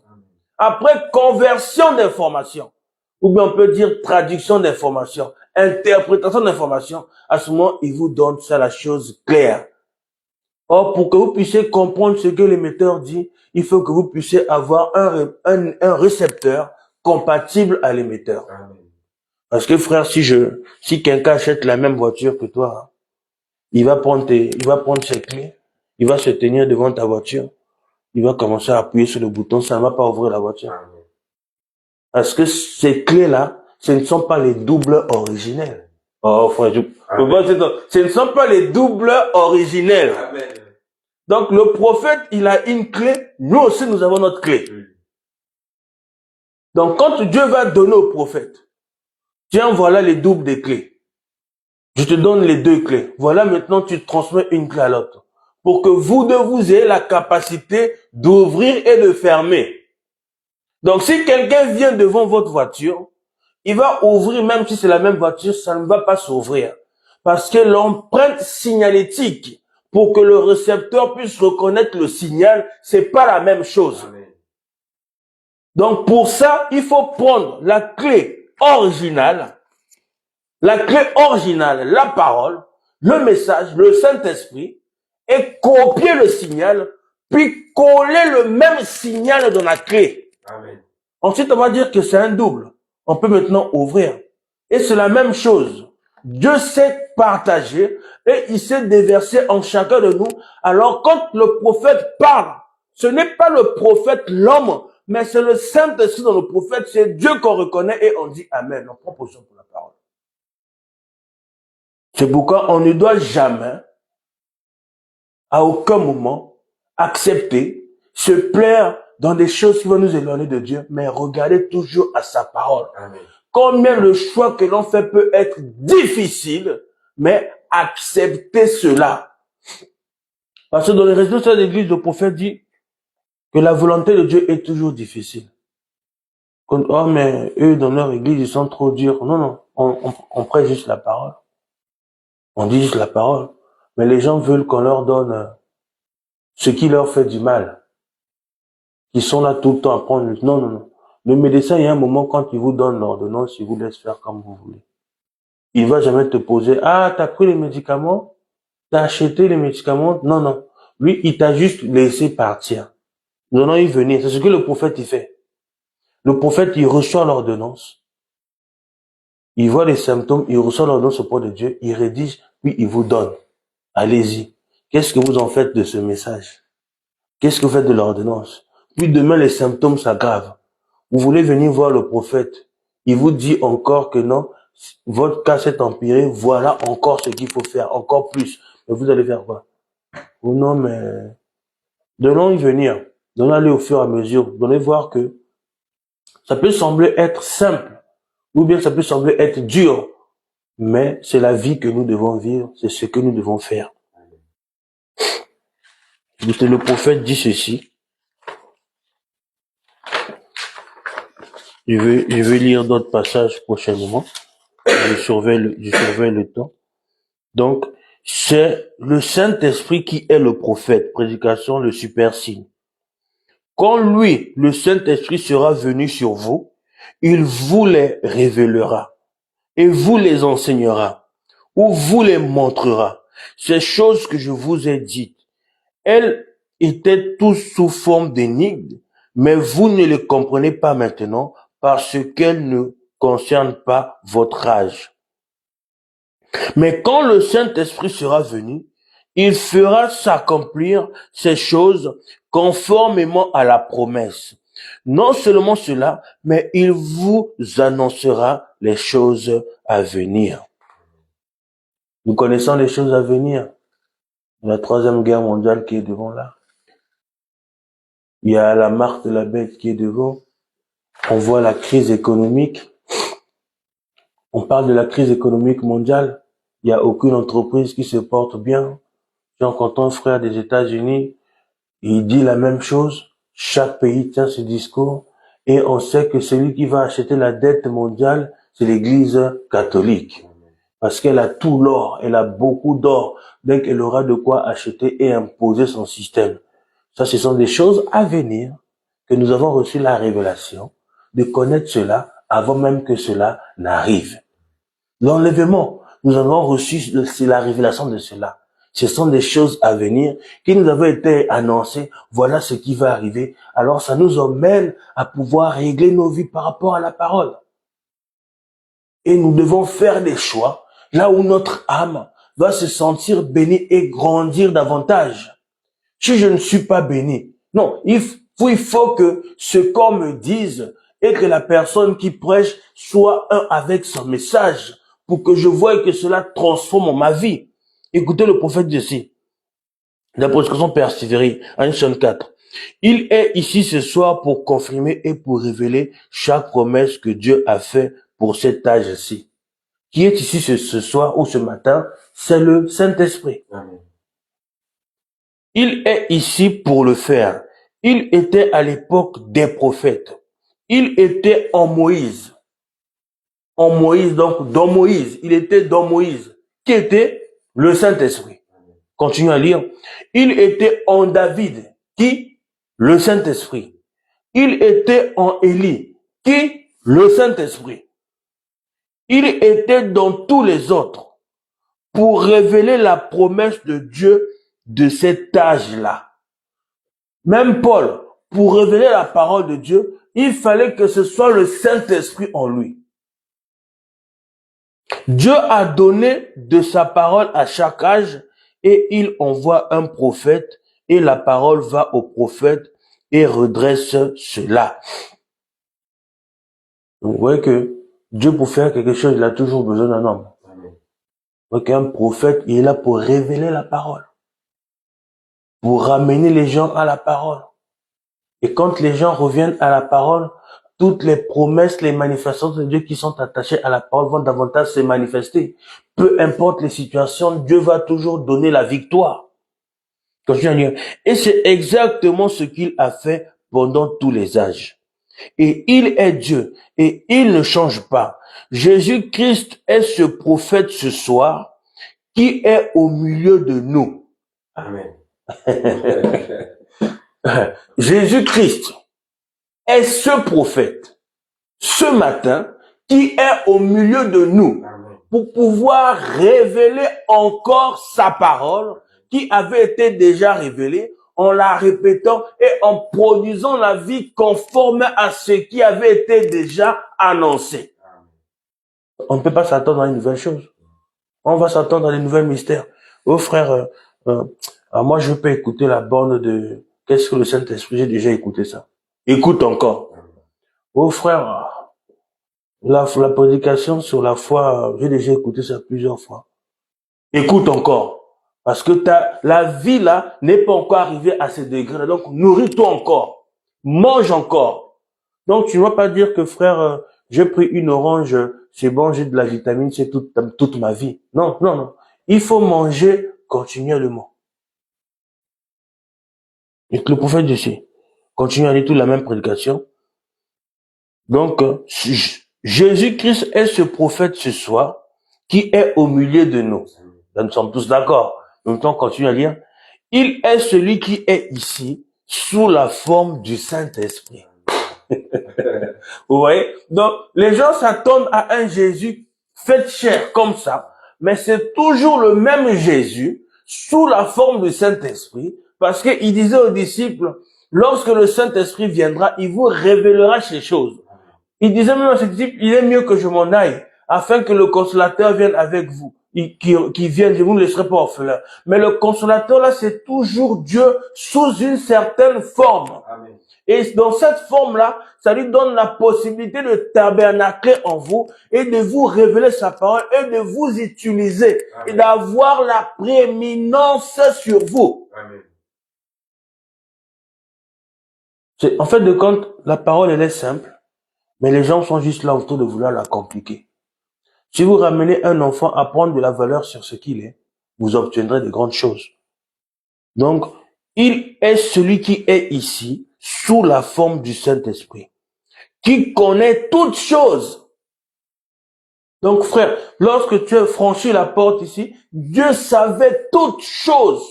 après conversion d'informations, ou bien on peut dire traduction d'informations, interprétation d'informations. À ce moment, il vous donne ça la chose claire. Or, pour que vous puissiez comprendre ce que l'émetteur dit, il faut que vous puissiez avoir un récepteur compatible à l'émetteur. Parce que frère, si quelqu'un achète la même voiture que toi, il va prendre ses clés, il va se tenir devant ta voiture, il va commencer à appuyer sur le bouton, ça ne va pas ouvrir la voiture. Parce que ces clés-là, ce ne sont pas les doubles originels. Oh frère, ce ne sont pas les doubles originels. Amen. Donc le prophète, il a une clé, nous aussi nous avons notre clé. Donc quand Dieu va donner au prophète, tiens, voilà les doubles des clés. Je te donne les 2 clés. Voilà, maintenant tu transmets une clé à l'autre. Pour que vous deux, vous ayez la capacité d'ouvrir et de fermer. Donc si quelqu'un vient devant votre voiture, il va ouvrir, même si c'est la même voiture, ça ne va pas s'ouvrir. Parce que l'empreinte signalétique, pour que le récepteur puisse reconnaître le signal, c'est pas la même chose. Amen. Donc pour ça, il faut prendre la clé originale, la parole, le message, le Saint-Esprit, et copier le signal, puis coller le même signal dans la clé. Amen. Ensuite, on va dire que c'est un double. On peut maintenant ouvrir. Et c'est la même chose. Dieu sait partager et il sait déverser en chacun de nous. Alors, quand le prophète parle, ce n'est pas le prophète l'homme, mais c'est le Saint-Esprit dans le prophète. C'est Dieu qu'on reconnaît et on dit Amen. On prend position pour la parole. C'est pourquoi on ne doit jamais, à aucun moment, accepter, se plaire dans des choses qui vont nous éloigner de Dieu, mais regarder toujours à sa parole. Amen. Combien le choix que l'on fait peut être difficile, mais accepter cela. Parce que dans les résultats de l'église, le prophète dit que la volonté de Dieu est toujours difficile. Oh, mais eux, dans leur église, ils sont trop durs. Non, on prête juste la parole. On dit juste la parole. Mais les gens veulent qu'on leur donne ce qui leur fait du mal. Ils sont là tout le temps à prendre. Non. Le médecin, il y a un moment quand il vous donne l'ordonnance, il vous laisse faire comme vous voulez. Il va jamais te poser, ah, t'as pris les médicaments? T'as acheté les médicaments? Non. Lui, il t'a juste laissé partir. Nous allons y venir. C'est ce que le prophète il fait. Le prophète, il reçoit l'ordonnance. Il voit les symptômes, il reçoit l'ordonnance auprès de Dieu, il rédige, puis il vous donne. Allez-y. Qu'est-ce que vous en faites de ce message? Qu'est-ce que vous faites de l'ordonnance? Puis demain, les symptômes s'aggravent. Vous voulez venir voir le prophète. Il vous dit encore que non, votre cas s'est empiré, voilà encore ce qu'il faut faire, encore plus. Mais vous allez faire quoi? Oh non, mais donnons y venir. Donnons aller au fur et à mesure. Donnez voir que ça peut sembler être simple, ou bien ça peut sembler être dur, mais c'est la vie que nous devons vivre, c'est ce que nous devons faire. Le prophète dit ceci. Je vais lire d'autres passages prochainement. Je surveille le temps. Donc, c'est le Saint-Esprit qui est le prophète. Prédication, le super signe. Quand lui, le Saint-Esprit sera venu sur vous, il vous les révélera et vous les enseignera ou vous les montrera. Ces choses que je vous ai dites, elles étaient tous sous forme d'énigmes, mais vous ne les comprenez pas maintenant parce qu'elles ne concernent pas votre âge. Mais quand le Saint-Esprit sera venu, il fera s'accomplir ces choses conformément à la promesse. Non seulement cela, mais il vous annoncera les choses à venir. Nous connaissons les choses à venir. La troisième guerre mondiale qui est devant là. Il y a la marque de la bête qui est devant. On voit la crise économique. On parle de la crise économique mondiale. Il n'y a aucune entreprise qui se porte bien. Quand ton frère des États-Unis, il dit la même chose. Chaque pays tient ce discours. Et on sait que celui qui va acheter la dette mondiale, c'est l'Église catholique. Parce qu'elle a tout l'or. Elle a beaucoup d'or. Donc elle aura de quoi acheter et imposer son système. Ça, ce sont des choses à venir, que nous avons reçu la révélation, de connaître cela avant même que cela n'arrive. L'enlèvement, nous avons reçu la révélation de cela. Ce sont des choses à venir qui nous avaient été annoncées. Voilà ce qui va arriver. Alors ça nous emmène à pouvoir régler nos vies par rapport à la parole. Et nous devons faire des choix là où notre âme va se sentir bénie et grandir davantage. Si je ne suis pas béni, non, il faut que ce qu'on me dise et que la personne qui prêche soit un avec son message pour que je voie que cela transforme ma vie. Écoutez le prophète ici. La prédication persévérée, 1 Jean 4. Il est ici ce soir pour confirmer et pour révéler chaque promesse que Dieu a fait pour cet âge-ci. Qui est ici ce soir ou ce matin? C'est le Saint-Esprit. Amen. Il est ici pour le faire. Il était à l'époque des prophètes. Il était en Moïse. En Moïse, donc dans Moïse. Il était dans Moïse. Qui était le Saint-Esprit. Continue à lire. Il était en David. Qui? Le Saint-Esprit. Il était en Élie. Qui? Le Saint-Esprit. Il était dans tous les autres pour révéler la promesse de Dieu de cet âge-là. Même Paul, pour révéler la parole de Dieu, il fallait que ce soit le Saint-Esprit en lui. Dieu a donné de sa parole à chaque âge et il envoie un prophète et la parole va au prophète et redresse cela. Donc, vous voyez que Dieu, pour faire quelque chose, il a toujours besoin d'un homme. Donc, un prophète, il est là pour révéler la parole, pour ramener les gens à la parole. Et quand les gens reviennent à la parole, toutes les promesses, les manifestations de Dieu qui sont attachées à la parole vont davantage se manifester. Peu importe les situations, Dieu va toujours donner la victoire. Et c'est exactement ce qu'il a fait pendant tous les âges. Et il est Dieu et il ne change pas. Jésus-Christ est ce prophète ce soir qui est au milieu de nous. Amen. Jésus-Christ est ce prophète ce matin qui est au milieu de nous pour pouvoir révéler encore sa parole qui avait été déjà révélée en la répétant et en produisant la vie conforme à ce qui avait été déjà annoncé. On ne peut pas s'attendre à une nouvelle chose. On va s'attendre à des nouvelles mystères. Oh frère, moi je peux écouter la borne de qu'est-ce que le Saint-Esprit, j'ai déjà écouté ça. Écoute encore. Oh frère, la prédication sur la foi, j'ai déjà écouté ça plusieurs fois. Écoute encore. Parce que la vie là n'est pas encore arrivée à ce degré. Donc nourris-toi encore. Mange encore. Donc tu ne vas pas dire que frère, j'ai pris une orange, c'est bon, j'ai de la vitamine C toute ma vie. Non, non, non. Il faut manger continuellement. Et que le prophète ici continue à dire toute la même prédication. Donc, Jésus-Christ est ce prophète ce soir qui est au milieu de nous. Là, nous sommes tous d'accord. En même temps, on continue à lire. Il est celui qui est ici sous la forme du Saint-Esprit. Vous voyez? Donc, les gens s'attendent à un Jésus fait chair comme ça, mais c'est toujours le même Jésus sous la forme du Saint-Esprit, parce qu'il disait aux disciples, lorsque le Saint-Esprit viendra, il vous révélera ces choses. Il disait même à ses disciples, il est mieux que je m'en aille, afin que le consolateur vienne avec vous, qui vienne, je vous ne laisserai pas orphelin. Mais le consolateur là, c'est toujours Dieu sous une certaine forme. Amen. Et dans cette forme-là, ça lui donne la possibilité de tabernacler en vous et de vous révéler sa parole et de vous utiliser. Amen. Et d'avoir la prééminence sur vous. Amen. En fait de compte, la parole elle est simple, mais les gens sont juste là autour de vouloir la compliquer. Si vous ramenez un enfant à prendre de la valeur sur ce qu'il est, vous obtiendrez de grandes choses. Donc, il est celui qui est ici, sous la forme du Saint-Esprit, qui connaît toutes choses. Donc, frère, lorsque tu as franchi la porte ici, Dieu savait toutes choses.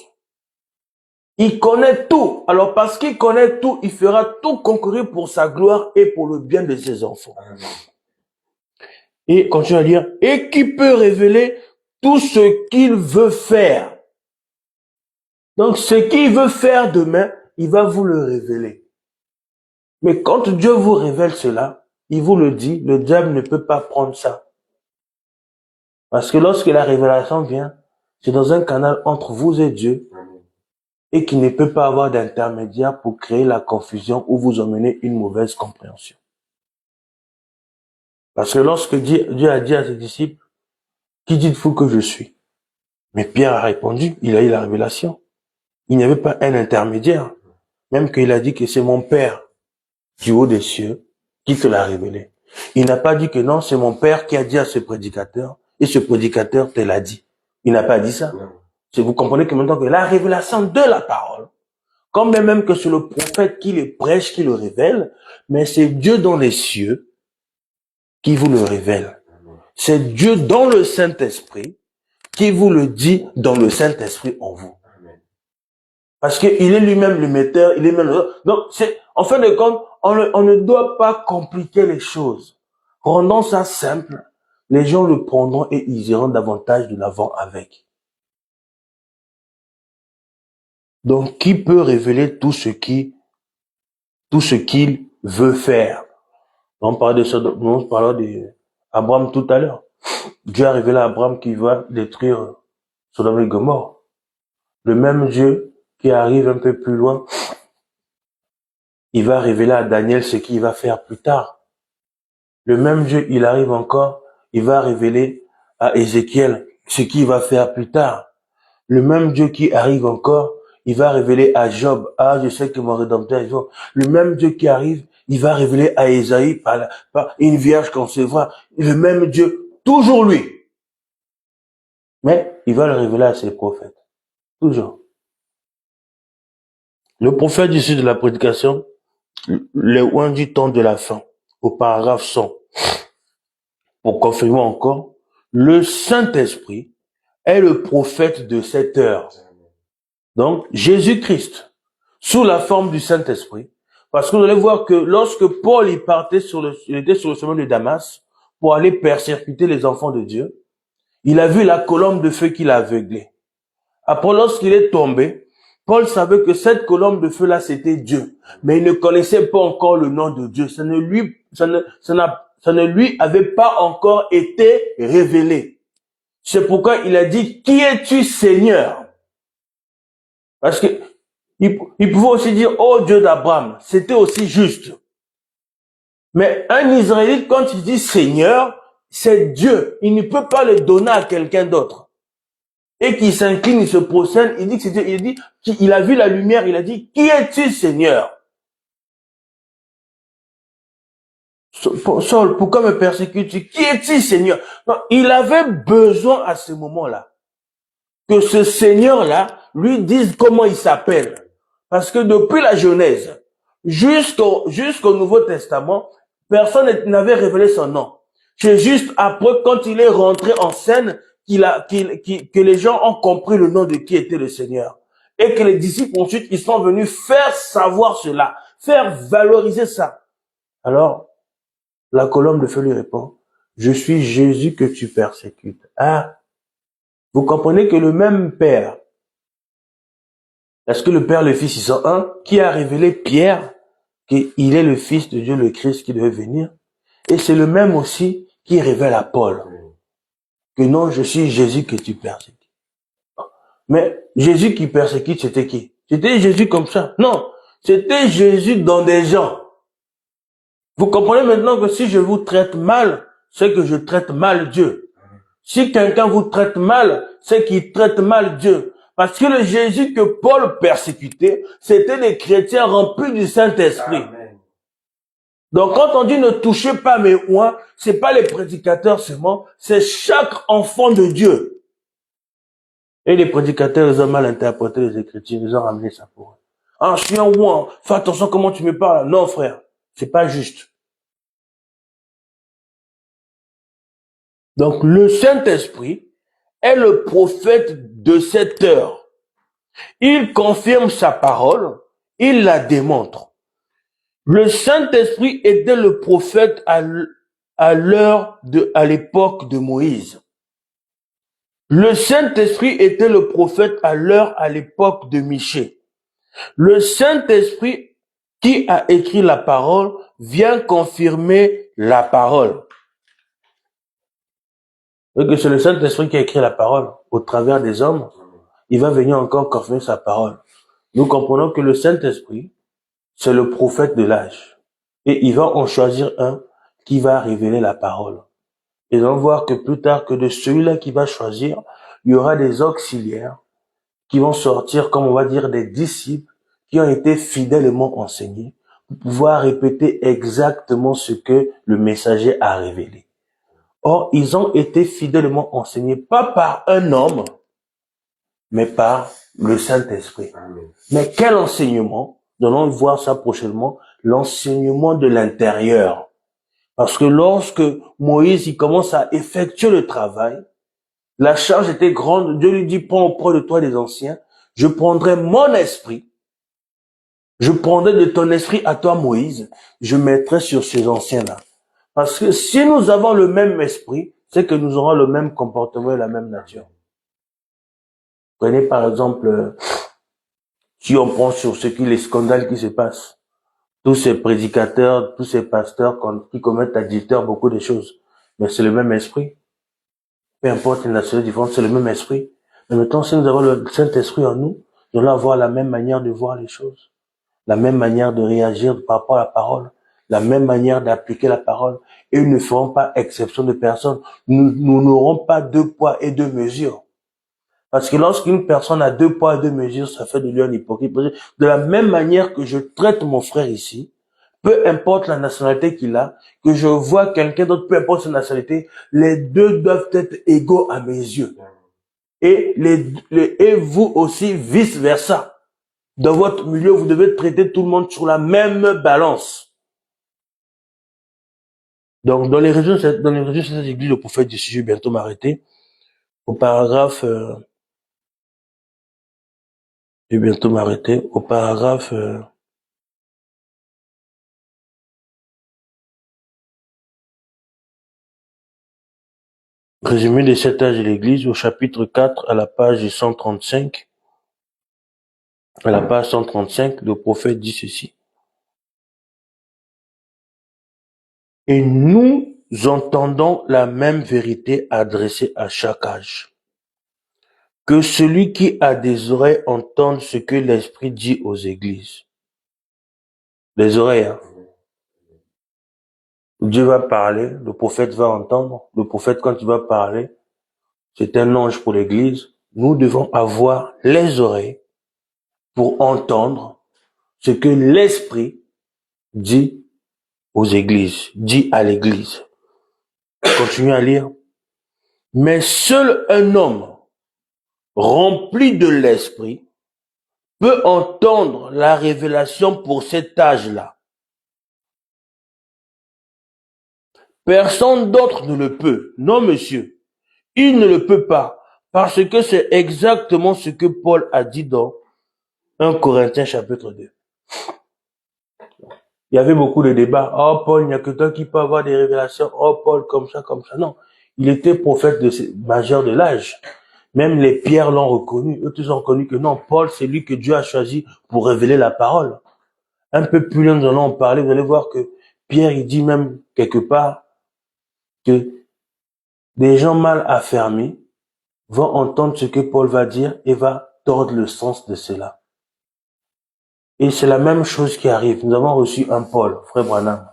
Il connaît tout. Alors, parce qu'il connaît tout, il fera tout concourir pour sa gloire et pour le bien de ses enfants. Amen. Et continue à dire, et qui peut révéler tout ce qu'il veut faire. Donc, ce qu'il veut faire demain, il va vous le révéler. Mais quand Dieu vous révèle cela, il vous le dit, le diable ne peut pas prendre ça. Parce que lorsque la révélation vient, c'est dans un canal entre vous et Dieu, et qui ne peut pas avoir d'intermédiaire pour créer la confusion ou vous emmener une mauvaise compréhension. Parce que lorsque Dieu a dit à ses disciples, qui dites-vous que je suis? Mais Pierre a répondu, il a eu la révélation. Il n'y avait pas un intermédiaire. Même qu'il a dit que c'est mon Père du haut des cieux qui te l'a révélé. Il n'a pas dit que non, c'est mon Père qui a dit à ce prédicateur, et ce prédicateur te l'a dit. Il n'a pas dit ça. Vous comprenez que maintenant que la révélation de la parole, quand même que c'est le prophète qui le prêche, qui le révèle, mais c'est Dieu dans les cieux qui vous le révèle. C'est Dieu dans le Saint-Esprit qui vous le dit dans le Saint-Esprit en vous. Parce qu'il est lui-même le metteur, il est même le... Donc, en fin de compte, on ne doit pas compliquer les choses. Rendons ça simple, les gens le prendront et ils iront davantage de l'avant avec. Donc, qui peut révéler tout ce qu'il veut faire? On parlait de ça, nous parlons d'Abraham tout à l'heure. Dieu a révélé à Abraham qu'il va détruire Sodome et Gomorrhe. Le même Dieu qui arrive un peu plus loin, il va révéler à Daniel ce qu'il va faire plus tard. Le même Dieu, il arrive encore, il va révéler à Ézéchiel ce qu'il va faire plus tard. Le même Dieu qui arrive encore, il va révéler à Job, je sais que mon rédempteur est Job. Le même Dieu qui arrive, il va révéler à Ésaïe par une vierge concevra. Le même Dieu, toujours lui. Mais il va le révéler à ses prophètes. Toujours. Le prophète ici de la prédication, le oint du temps de la fin, au paragraphe 100, pour confirmer encore, le Saint-Esprit est le prophète de cette heure. Donc, Jésus-Christ, sous la forme du Saint-Esprit, parce que vous allez voir que lorsque Paul il était sur le chemin de Damas pour aller persécuter les enfants de Dieu, il a vu la colonne de feu qui l'a aveuglé. Après, lorsqu'il est tombé, Paul savait que cette colombe de feu-là, c'était Dieu. Mais il ne connaissait pas encore le nom de Dieu. Ça ne lui avait pas encore été révélé. C'est pourquoi il a dit, qui es-tu, Seigneur? Parce que il pouvait aussi dire, oh Dieu d'Abraham. C'était aussi juste. Mais un Israélite, quand il dit Seigneur, c'est Dieu. Il ne peut pas le donner à quelqu'un d'autre. Et qu'il s'incline, il se prosterne, il dit que c'est Dieu. Il dit qu'il a vu la lumière, il a dit, qui es-tu, Seigneur? Saul, pourquoi me persécutes-tu? Qui es-tu, Seigneur? Non, il avait besoin à ce moment-là que ce Seigneur-là lui dise comment il s'appelle. Parce que depuis la Genèse jusqu'au Nouveau Testament, personne n'avait révélé son nom. C'est juste après, quand il est rentré en scène, que les gens ont compris le nom de qui était le Seigneur. Et que les disciples ensuite, ils sont venus faire savoir cela, faire valoriser ça. Alors, la colombe de feu lui répond, je suis Jésus que tu persécutes. Ah, vous comprenez que le même Père, parce que le Père, le Fils, ils sont un, qui a révélé Pierre qu'il est le Fils de Dieu, le Christ qui devait venir. Et c'est le même aussi qui révèle à Paul que non, je suis Jésus que tu persécutes. Mais Jésus qui persécute, c'était qui? C'était Jésus comme ça? Non, c'était Jésus dans des gens. Vous comprenez maintenant que si je vous traite mal, c'est que je traite mal Dieu. Si quelqu'un vous traite mal, c'est qu'il traite mal Dieu. Parce que le Jésus que Paul persécutait, c'était des chrétiens remplis du Saint-Esprit. Donc quand on dit ne touchez pas mes oins, c'est pas les prédicateurs seulement, c'est chaque enfant de Dieu. Et les prédicateurs, ils ont mal interprété les Écritures, ils ont ramené ça pour eux. Ah, je suis un oin, fais attention comment tu me parles. Non frère, c'est pas juste. Donc le Saint-Esprit est le prophète de cette heure. Il confirme sa parole, il la démontre. Le Saint-Esprit était le prophète à l'époque de Moïse. Le Saint-Esprit était le prophète à l'époque de Michée. Le Saint-Esprit qui a écrit la parole vient confirmer la parole. Et que c'est le Saint-Esprit qui a écrit la parole au travers des hommes, il va venir encore confirmer sa parole. Nous comprenons que le Saint-Esprit, c'est le prophète de l'âge. Et il va en choisir un qui va révéler la parole. Et nous allons voir que plus tard que de celui-là qui va choisir, il y aura des auxiliaires qui vont sortir, comme on va dire, des disciples qui ont été fidèlement enseignés pour pouvoir répéter exactement ce que le messager a révélé. Or, ils ont été fidèlement enseignés, pas par un homme, mais par le Saint-Esprit. Mais quel enseignement? Nous allons voir ça prochainement, l'enseignement de l'intérieur. Parce que lorsque Moïse il commence à effectuer le travail, la charge était grande. Dieu lui dit, prends auprès de toi des anciens, je prendrai mon esprit, je prendrai de ton esprit à toi Moïse, je mettrai sur ces anciens-là. Parce que si nous avons le même esprit, c'est que nous aurons le même comportement et la même nature. Prenez par exemple, si on prend sur les scandales qui se passent, tous ces prédicateurs, tous ces pasteurs qui commettent adultère, beaucoup de choses. Mais c'est le même esprit. Peu importe les nationalités différentes, c'est le même esprit. Mais maintenant, si nous avons le Saint-Esprit en nous, nous allons avoir la même manière de voir les choses, la même manière de réagir par rapport à la parole, la même manière d'appliquer la parole. Et nous ne ferons pas exception de personne. Nous n'aurons pas deux poids et deux mesures. Parce que lorsqu'une personne a deux poids et deux mesures, ça fait de lui un hypocrite. De la même manière que je traite mon frère ici, peu importe la nationalité qu'il a, que je vois quelqu'un d'autre, peu importe sa nationalité, les deux doivent être égaux à mes yeux. Et et vous aussi, vice versa. Dans votre milieu, vous devez traiter tout le monde sur la même balance. Donc, dans les régions de cette église, le prophète du sujet bientôt m'arrêter. Au paragraphe, je vais bientôt m'arrêter. Au paragraphe, Résumé de cet âge de l'Église au chapitre 4 à la page 135. À la page 135, le prophète dit ceci. Et nous entendons la même vérité adressée à chaque âge. Que celui qui a des oreilles entende ce que l'Esprit dit aux églises. Les oreilles, hein. Dieu va parler, le prophète va entendre. Le prophète, quand il va parler, c'est un ange pour l'église. Nous devons avoir les oreilles pour entendre ce que l'Esprit dit aux églises, dit à l'église. Continuez à lire. Mais seul un homme rempli de l'Esprit peut entendre la révélation pour cet âge-là. Personne d'autre ne le peut. Non, monsieur. Il ne le peut pas. Parce que c'est exactement ce que Paul a dit dans 1 Corinthiens chapitre 2. Il y avait beaucoup de débats. Oh, Paul, il n'y a que toi qui peut avoir des révélations. Oh, Paul, comme ça, comme ça. Non. Il était prophète majeur de l'âge. Même les pierres l'ont reconnu. Eux tous ont reconnu que non, Paul, c'est lui que Dieu a choisi pour révéler la parole. Un peu plus loin, nous allons en parler. Vous allez voir que Pierre, il dit même quelque part que des gens mal affermis vont entendre ce que Paul va dire et va tordre le sens de cela. Et c'est la même chose qui arrive. Nous avons reçu un Paul, frère Branham,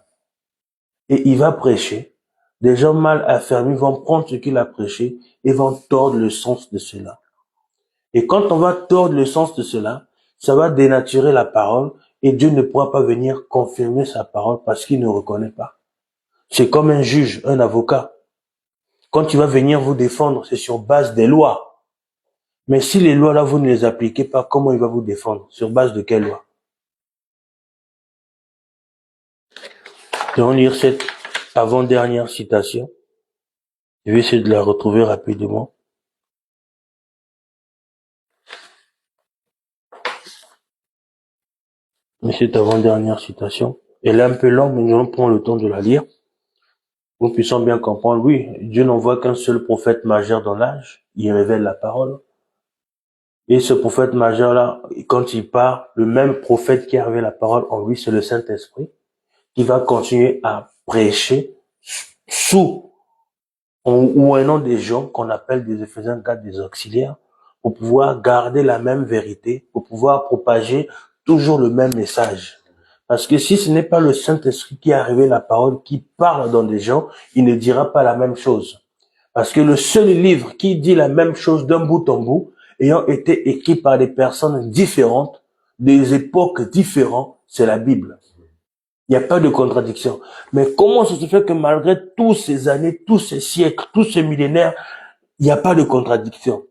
et il va prêcher. Des gens mal affermis vont prendre ce qu'il a prêché et vont tordre le sens de cela. Et quand on va tordre le sens de cela, ça va dénaturer la parole et Dieu ne pourra pas venir confirmer sa parole parce qu'il ne reconnaît pas. C'est comme un juge, un avocat. Quand il va venir vous défendre, c'est sur base des lois. Mais si les lois là, vous ne les appliquez pas, comment il va vous défendre? Sur base de quelle loi? Nous allons lire cette avant-dernière citation. Je vais essayer de la retrouver rapidement. Mais cette avant-dernière citation, elle est un peu longue, mais nous allons prendre le temps de la lire. Nous puissions bien comprendre, oui, Dieu n'envoie qu'un seul prophète majeur dans l'âge, il révèle la parole. Et ce prophète majeur-là, quand il part, le même prophète qui a révélé la parole en lui, c'est le Saint-Esprit, qui va continuer à prêcher sous ou un nom des gens qu'on appelle des Éphésiens 4, des auxiliaires, pour pouvoir garder la même vérité, pour pouvoir propager toujours le même message. Parce que si ce n'est pas le Saint-Esprit qui a révélé la parole, qui parle dans des gens, il ne dira pas la même chose. Parce que le seul livre qui dit la même chose d'un bout en bout, ayant été écrit par des personnes différentes, des époques différentes, c'est la Bible. Il n'y a pas de contradiction. Mais comment ça se fait que malgré tous ces années, tous ces siècles, tous ces millénaires, il n'y a pas de contradiction?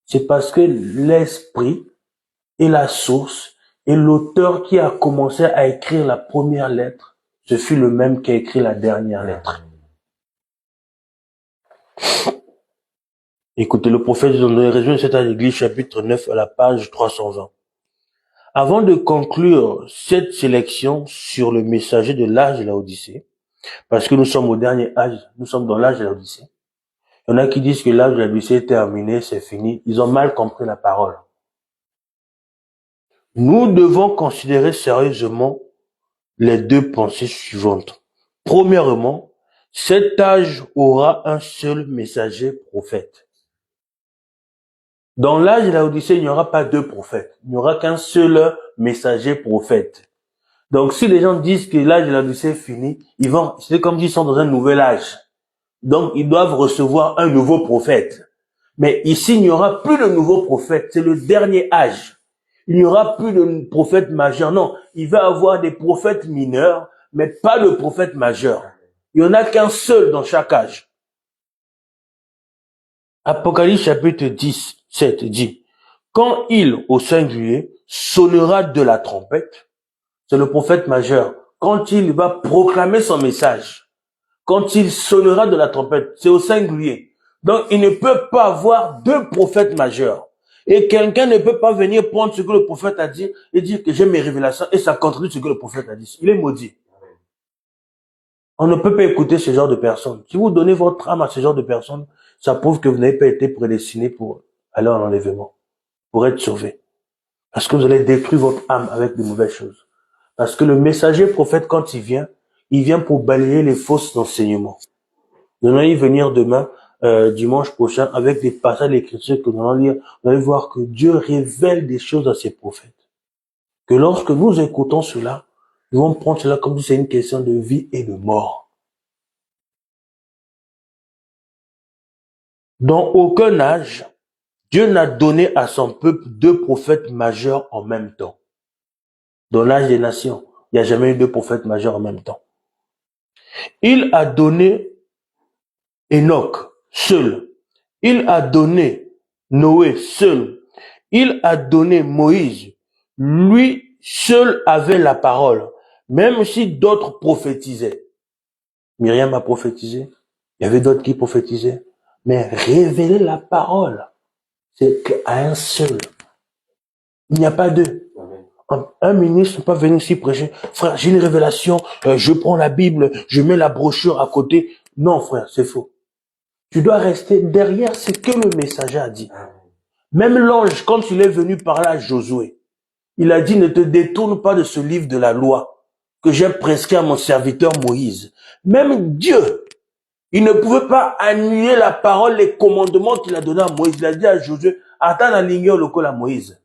C'est parce que l'Esprit est la source et l'auteur qui a commencé à écrire la première lettre, ce fut le même qui a écrit la dernière lettre. Écoutez, le prophète dans le résumé de cette église, chapitre 9, à la page 320. Avant de conclure cette sélection sur le messager de l'âge de l'Odyssée, parce que nous sommes au dernier âge, nous sommes dans l'âge de l'Odyssée. Il y en a qui disent que l'âge de l'Odyssée est terminé, c'est fini. Ils ont mal compris la parole. Nous devons considérer sérieusement les deux pensées suivantes. Premièrement, cet âge aura un seul messager prophète. Dans l'âge de l'Odyssée, il n'y aura pas deux prophètes. Il n'y aura qu'un seul messager prophète. Donc, si les gens disent que l'âge de l'Odyssée est fini, c'est comme s'ils sont dans un nouvel âge. Donc, ils doivent recevoir un nouveau prophète. Mais ici, il n'y aura plus de nouveaux prophètes. C'est le dernier âge. Il n'y aura plus de prophètes majeurs. Non, il va y avoir des prophètes mineurs, mais pas de prophètes majeurs. Il n'y en a qu'un seul dans chaque âge. Apocalypse chapitre 10, 7 dit, quand il, au singulier, sonnera de la trompette, c'est le prophète majeur, quand il va proclamer son message, quand il sonnera de la trompette, c'est au singulier. Donc, il ne peut pas avoir deux prophètes majeurs. Et quelqu'un ne peut pas venir prendre ce que le prophète a dit et dire que j'ai mes révélations et ça contredit ce que le prophète a dit. Il est maudit. On ne peut pas écouter ce genre de personnes. Si vous donnez votre âme à ce genre de personnes, ça prouve que vous n'avez pas été prédestiné pour aller en enlèvement, pour être sauvé. Parce que vous allez détruire votre âme avec de mauvaises choses. Parce que le messager prophète, quand il vient pour balayer les fausses enseignements. Nous allons y venir demain, dimanche prochain, avec des passages d'écriture que nous allons lire. Vous allez voir que Dieu révèle des choses à ses prophètes. Que lorsque nous écoutons cela, nous allons prendre cela comme si c'est une question de vie et de mort. Dans aucun âge, Dieu n'a donné à son peuple 2 prophètes majeurs en même temps. Dans l'âge des nations, il n'y a jamais eu 2 prophètes majeurs en même temps. Il a donné Enoch seul. Il a donné Noé seul. Il a donné Moïse. Lui seul avait la parole, même si d'autres prophétisaient. Myriam a prophétisé. Il y avait d'autres qui prophétisaient. Mais révéler la parole, c'est qu'à un seul. Il n'y a pas deux. Un ministre ne peut pas venir ici prêcher. Frère, j'ai une révélation, je prends la Bible, je mets la brochure à côté. Non, frère, c'est faux. Tu dois rester derrière ce que le messager a dit. Même l'ange, quand il est venu parler à Josué, il a dit, ne te détourne pas de ce livre de la loi que j'ai prescrit à mon serviteur Moïse. Même Dieu, il ne pouvait pas annuler la parole, les commandements qu'il a donnés à Moïse. Il a dit à Josué, attends la ligne au local à Moïse.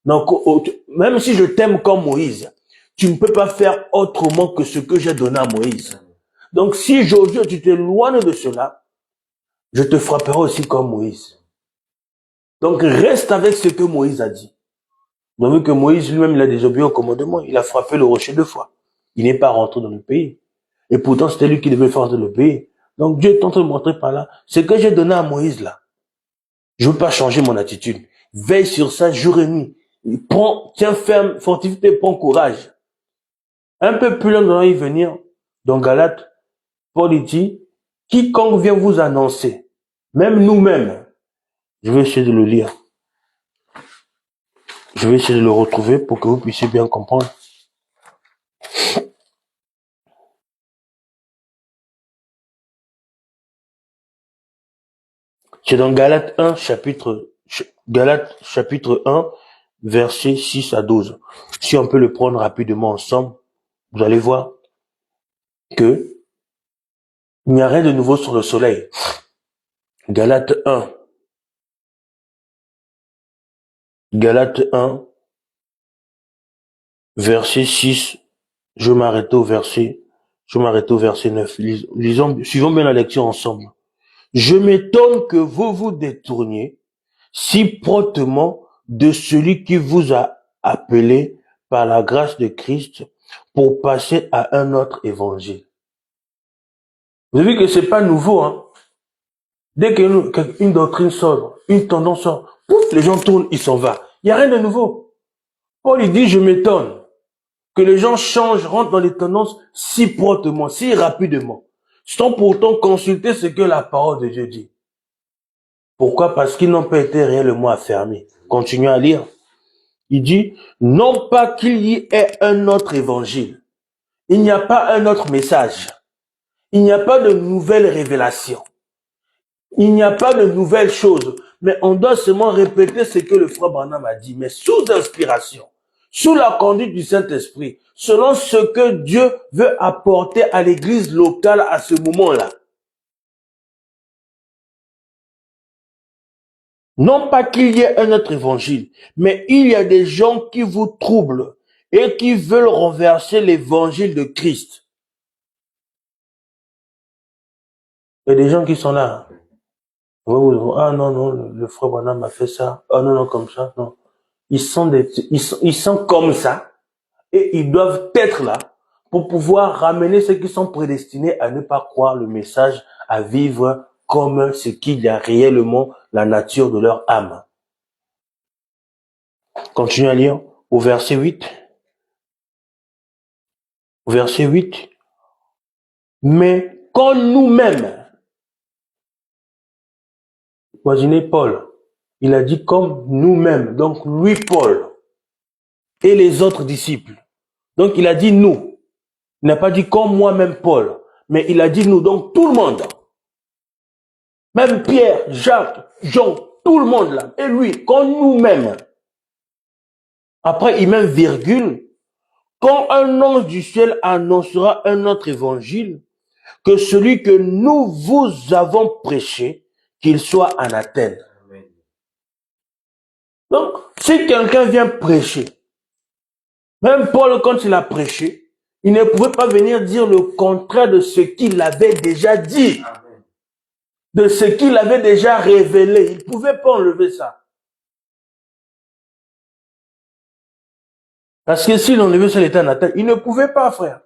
Donc, même si je t'aime comme Moïse, tu ne peux pas faire autrement que ce que j'ai donné à Moïse. Donc, si Josué, tu t'éloignes de cela, je te frapperai aussi comme Moïse. Donc, reste avec ce que Moïse a dit. Vous avez vu que Moïse lui-même, il a désobéi au commandement. Il a frappé le rocher 2 fois. Il n'est pas rentré dans le pays. Et pourtant, c'était lui qui devait faire rentrer le pays. Donc, Dieu est en train de montrer par là. Ce que j'ai donné à Moïse, là, je ne veux pas changer mon attitude. Veille sur ça jour et nuit. Tiens ferme, fortifie, prends courage. Un peu plus loin, nous allons y venir. Dans Galates, Paul dit, quiconque vient vous annoncer, même nous-mêmes, je vais essayer de le lire. Je vais essayer de le retrouver pour que vous puissiez bien comprendre. C'est dans Galates 1, chapitre 1, versets 6 à 12. Si on peut le prendre rapidement ensemble, vous allez voir que il n'y a rien de nouveau sur le soleil. Galates 1, verset 6, je vais m'arrêter au verset 9. Suivons bien la lecture ensemble. Je m'étonne que vous vous détourniez si promptement de celui qui vous a appelé par la grâce de Christ pour passer à un autre évangile. Vous avez vu que c'est pas nouveau, hein? Dès qu'une doctrine sort, une tendance sort, pouf, les gens tournent, ils s'en vont. Il n'y a rien de nouveau. Paul, il dit, je m'étonne que les gens changent, rentrent dans les tendances si promptement, si rapidement, sans pourtant consulter ce que la parole de Dieu dit. Pourquoi? Parce qu'ils n'ont pas été réellement affermis. Continuez à lire. Il dit, non pas qu'il y ait un autre évangile. Il n'y a pas un autre message. Il n'y a pas de nouvelles révélations. Il n'y a pas de nouvelles choses. Mais on doit seulement répéter ce que le frère Branham a dit, mais sous inspiration, sous la conduite du Saint-Esprit, selon ce que Dieu veut apporter à l'église locale à ce moment-là. Non pas qu'il y ait un autre évangile, mais il y a des gens qui vous troublent et qui veulent renverser l'évangile de Christ. Il y a des gens qui sont là. Ah non, le frère Branham a fait ça. Ah non, comme ça, non. Ils sont comme ça et ils doivent être là pour pouvoir ramener ceux qui sont prédestinés à ne pas croire le message, à vivre comme ce qu'il y a réellement la nature de leur âme. Continuez à lire au verset 8. Au verset 8. Mais quand nous-mêmes, imaginez Paul, il a dit comme nous-mêmes, donc lui Paul et les autres disciples. Donc il a dit nous, il n'a pas dit comme moi-même Paul, mais il a dit nous, donc tout le monde. Même Pierre, Jacques, Jean, tout le monde là. Et lui, quand nous-mêmes. Après, il met virgule. Quand un ange du ciel annoncera un autre évangile, que celui que nous vous avons prêché, qu'il soit anathème. Donc, si quelqu'un vient prêcher, même Paul, quand il a prêché, il ne pouvait pas venir dire le contraire de ce qu'il avait déjà dit, de ce qu'il avait déjà révélé. Il ne pouvait pas enlever ça. Parce que s'il enlevait ça, il était anathème. Il ne pouvait pas, frère.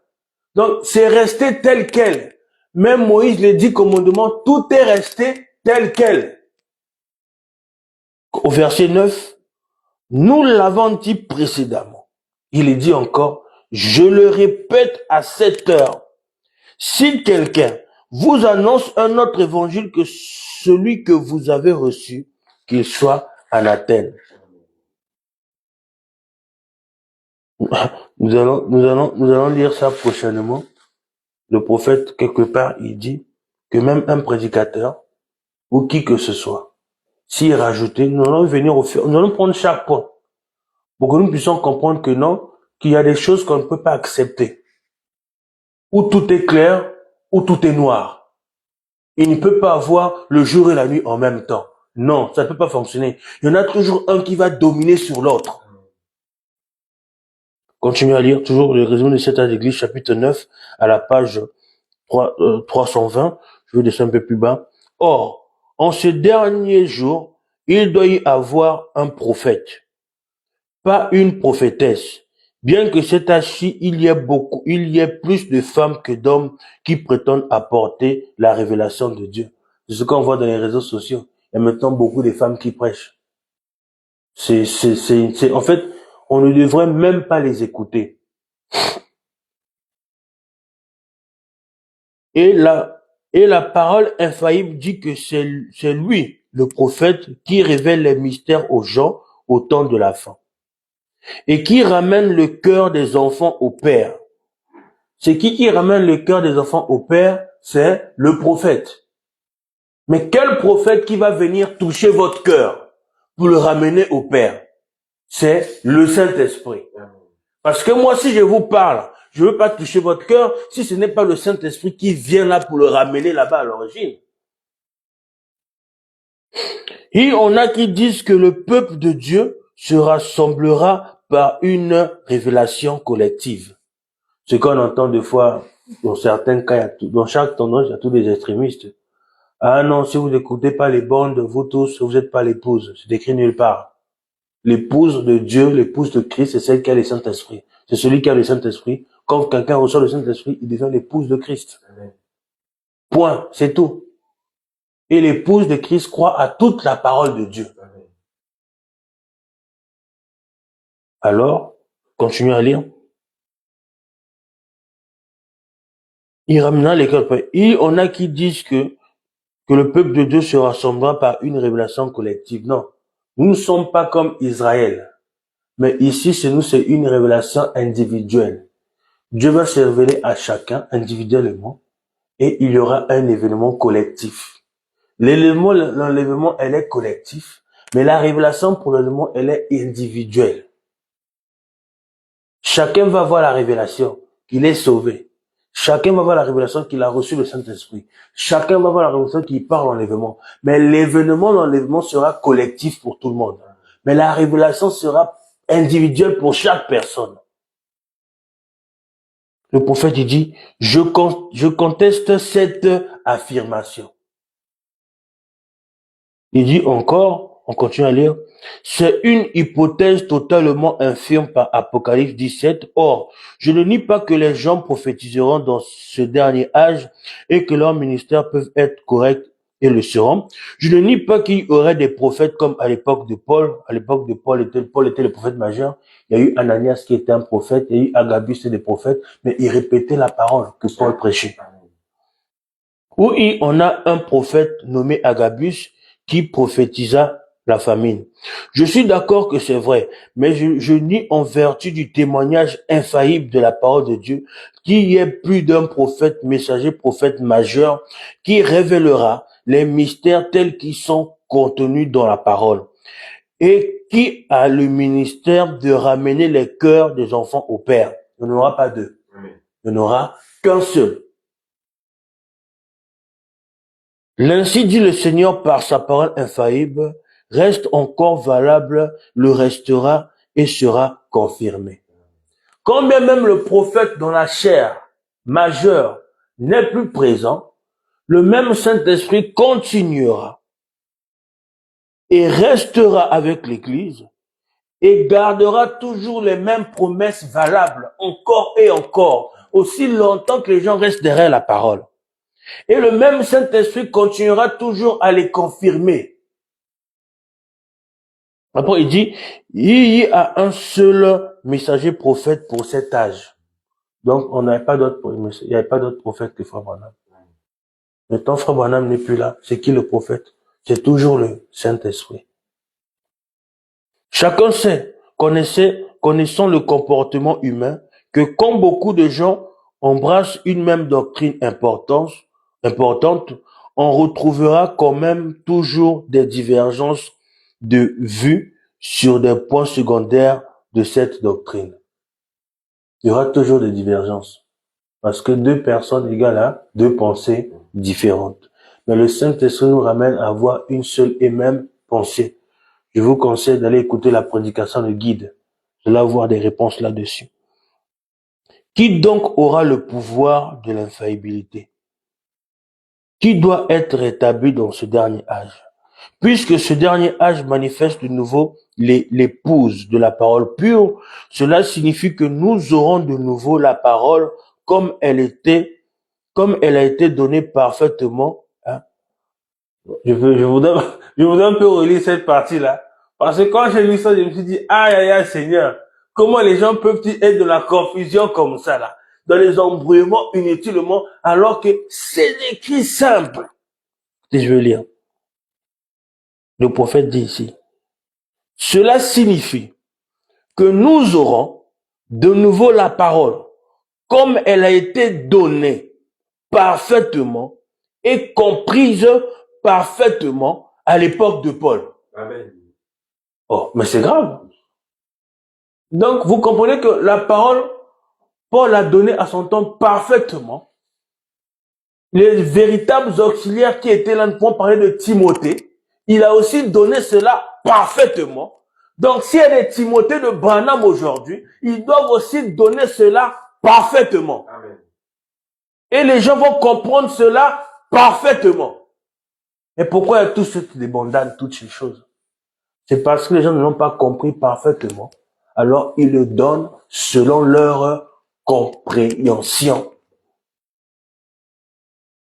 Donc, c'est resté tel quel. Même Moïse le dit commandement, tout est resté tel quel. Au verset 9, nous l'avons dit précédemment. Il est dit encore, je le répète à cette heure. Si quelqu'un vous annonce un autre évangile que celui que vous avez reçu, qu'il soit anathème. Nous allons lire ça prochainement. Le prophète, quelque part, il dit que même un prédicateur, ou qui que ce soit, s'il est rajouté, nous allons venir nous allons prendre chaque point, pour que nous puissions comprendre que non, qu'il y a des choses qu'on ne peut pas accepter. Où tout est clair, ou tout est noir. Il ne peut pas avoir le jour et la nuit en même temps. Non, ça ne peut pas fonctionner. Il y en a toujours un qui va dominer sur l'autre. Continuez à lire toujours le résumé de cette église, chapitre 9, à la page 320. Je vais descendre un peu plus bas. Or, en ce dernier jour, il doit y avoir un prophète, pas une prophétesse. Bien que cet âge-ci, il y ait plus de femmes que d'hommes qui prétendent apporter la révélation de Dieu. C'est ce qu'on voit dans les réseaux sociaux. Il y a maintenant beaucoup de femmes qui prêchent. En fait, on ne devrait même pas les écouter. Et la parole infaillible dit que c'est lui, le prophète, qui révèle les mystères aux gens au temps de la fin. Et qui ramène le cœur des enfants au Père. C'est qui ramène le cœur des enfants au Père? C'est le prophète. Mais quel prophète qui va venir toucher votre cœur pour le ramener au Père? C'est le Saint-Esprit. Parce que moi, si je vous parle, je ne veux pas toucher votre cœur si ce n'est pas le Saint-Esprit qui vient là pour le ramener là-bas à l'origine. Et on a qui disent que le peuple de Dieu se rassemblera par une révélation collective. Ce qu'on entend des fois, dans certains cas, dans chaque tendance, il y a tous les extrémistes. Ah non, si vous n'écoutez pas les bandes, vous tous, vous n'êtes pas l'épouse. C'est écrit nulle part. L'épouse de Dieu, l'épouse de Christ, c'est celle qui a le Saint-Esprit. C'est celui qui a le Saint-Esprit. Quand quelqu'un reçoit le Saint-Esprit, il devient l'épouse de Christ. Point, c'est tout. Et l'épouse de Christ croit à toute la parole de Dieu. Alors, continuez à lire. Il ramena les cœurs. Et on a qui disent que le peuple de Dieu se rassemblera par une révélation collective. Non. Nous ne sommes pas comme Israël. Mais ici, chez nous, c'est une révélation individuelle. Dieu va se révéler à chacun individuellement et il y aura un événement collectif. L'enlèvement, elle est collectif, mais la révélation pour l'enlèvement, elle est individuelle. Chacun va voir la révélation qu'il est sauvé. Chacun va voir la révélation qu'il a reçu le Saint-Esprit. Chacun va voir la révélation qu'il parle l'enlèvement. Mais l'enlèvement sera collectif pour tout le monde. Mais la révélation sera individuelle pour chaque personne. Le prophète, il dit, je conteste cette affirmation. Il dit encore, on continue à lire, c'est une hypothèse totalement infirme par Apocalypse 17. Or, je ne nie pas que les gens prophétiseront dans ce dernier âge et que leurs ministères peuvent être corrects et le seront. Je ne nie pas qu'il y aurait des prophètes comme à l'époque de Paul. À l'époque de Paul était le prophète majeur. Il y a eu Ananias qui était un prophète, il y a eu Agabus qui était des prophètes, mais il répétait la parole que Paul prêchait. Oui, on a un prophète nommé Agabus qui prophétisa la famine. Je suis d'accord que c'est vrai, mais je nie en vertu du témoignage infaillible de la parole de Dieu qu'il y ait plus d'un prophète, messager, prophète majeur qui révélera les mystères tels qu'ils sont contenus dans la parole et qui a le ministère de ramener les cœurs des enfants au Père. Il n'y en aura pas deux. Il n'y en aura qu'un seul. L'ainsi dit le Seigneur par sa parole infaillible, reste encore valable, le restera et sera confirmé. Quand bien même le prophète dans la chair majeure n'est plus présent, le même Saint-Esprit continuera et restera avec l'Église et gardera toujours les mêmes promesses valables encore et encore, aussi longtemps que les gens restent derrière la parole. Et le même Saint-Esprit continuera toujours à les confirmer. Après, il dit, il y a un seul messager prophète pour cet âge. Donc, on n'avait pas d'autre, il n'y avait pas d'autre prophète que Frère Branham. Maintenant, Frère Branham n'est plus là. C'est qui le prophète? C'est toujours le Saint-Esprit. Chacun sait, connaissant le comportement humain, que quand beaucoup de gens embrassent une même doctrine importante, on retrouvera quand même toujours des divergences de vues sur des points secondaires de cette doctrine. Il y aura toujours des divergences. Parce que deux personnes égales à deux pensées différentes. Mais le Saint-Esprit nous ramène à avoir une seule et même pensée. Je vous conseille d'aller écouter la prédication de Guide. Vous allez avoir des réponses là-dessus. Qui donc aura le pouvoir de l'infaillibilité? Qui doit être établi dans ce dernier âge? Puisque ce dernier âge manifeste de nouveau l'épouse de la parole pure, cela signifie que nous aurons de nouveau la parole comme elle a été donnée parfaitement. Hein? Je voudrais un peu relire cette partie-là. Parce que quand j'ai lu ça, je me suis dit, aïe, aïe, aïe, Seigneur, comment les gens peuvent-ils être de la confusion comme ça, là, dans les embrouillements inutilement, alors que c'est écrit simple. Et je vais lire. Le prophète dit ici, cela signifie que nous aurons de nouveau la parole, comme elle a été donnée parfaitement et comprise parfaitement à l'époque de Paul. Amen. Oh, mais c'est grave. Donc, vous comprenez que la parole, Paul a donné à son temps parfaitement. Les véritables auxiliaires qui étaient là, nous pouvons parler de Timothée. Il a aussi donné cela parfaitement. Donc, s'il y a des Timothées de Branham aujourd'hui, ils doivent aussi donner cela parfaitement. Amen. Et les gens vont comprendre cela parfaitement. Et pourquoi il y a tout ce débandade, toutes ces choses? C'est parce que les gens ne l'ont pas compris parfaitement. Alors, ils le donnent selon leur compréhension.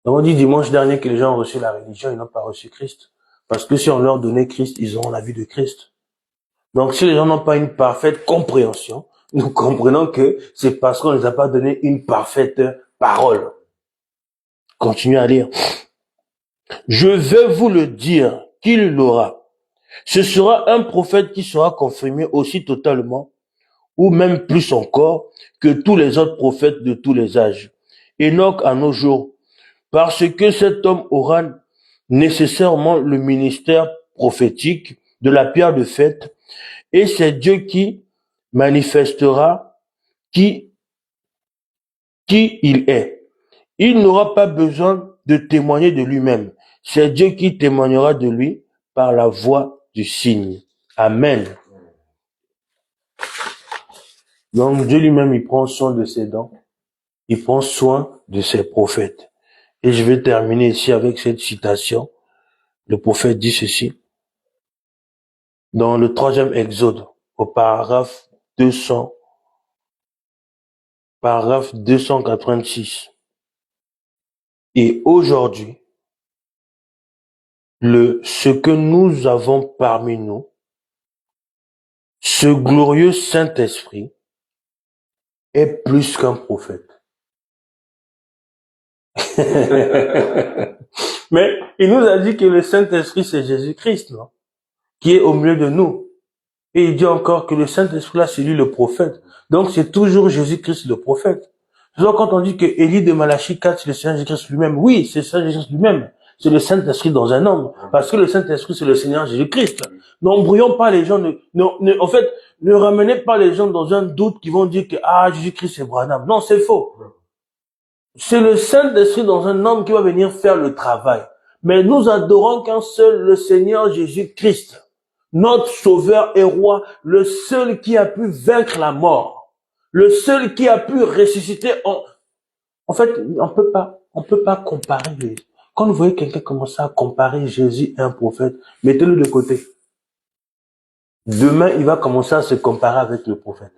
On dit dimanche dernier que les gens ont reçu la religion, ils n'ont pas reçu Christ. Parce que si on leur donnait Christ, ils auront la vie de Christ. Donc, si les gens n'ont pas une parfaite compréhension, nous comprenons que c'est parce qu'on ne les a pas donné une parfaite parole. Continuez à lire. Je vais vous le dire qu'il l'aura. Ce sera un prophète qui sera confirmé aussi totalement, ou même plus encore, que tous les autres prophètes de tous les âges. Enoch à nos jours, parce que cet homme aura nécessairement le ministère prophétique de la pierre de fête, et c'est Dieu qui manifestera qui il est. Il n'aura pas besoin de témoigner de lui-même. C'est Dieu qui témoignera de lui par la voix du signe. Amen. Donc Dieu lui-même, il prend soin de ses dents. Il prend soin de ses prophètes. Et je vais terminer ici avec cette citation. Le prophète dit ceci. Dans le 3e Exode, au paragraphe 286. Et aujourd'hui, ce que nous avons parmi nous, ce glorieux Saint-Esprit, est plus qu'un prophète. Mais il nous a dit que le Saint-Esprit, c'est Jésus-Christ, non? qui est au milieu de nous. Et il dit encore que le Saint-Esprit là, c'est lui le prophète. Donc c'est toujours Jésus-Christ le prophète. Donc quand on dit que Élie de Malachie 4, c'est le Seigneur Jésus-Christ lui-même, oui, c'est le Seigneur Jésus-Christ lui-même. C'est le Saint-Esprit dans un homme. Parce que le Saint-Esprit, c'est le Seigneur Jésus-Christ. N'embrouillons pas les gens, en fait, ne ramenez pas les gens dans un doute qui vont dire que, Jésus-Christ c'est Branham. Non, c'est faux. C'est le Saint-Esprit dans un homme qui va venir faire le travail. Mais nous adorons qu'un seul, le Seigneur Jésus-Christ. Notre sauveur et roi, le seul qui a pu vaincre la mort. Le seul qui a pu ressusciter en fait, on peut pas comparer les. Quand vous voyez quelqu'un commencer à comparer Jésus à un prophète, mettez-le de côté. Demain, il va commencer à se comparer avec le prophète.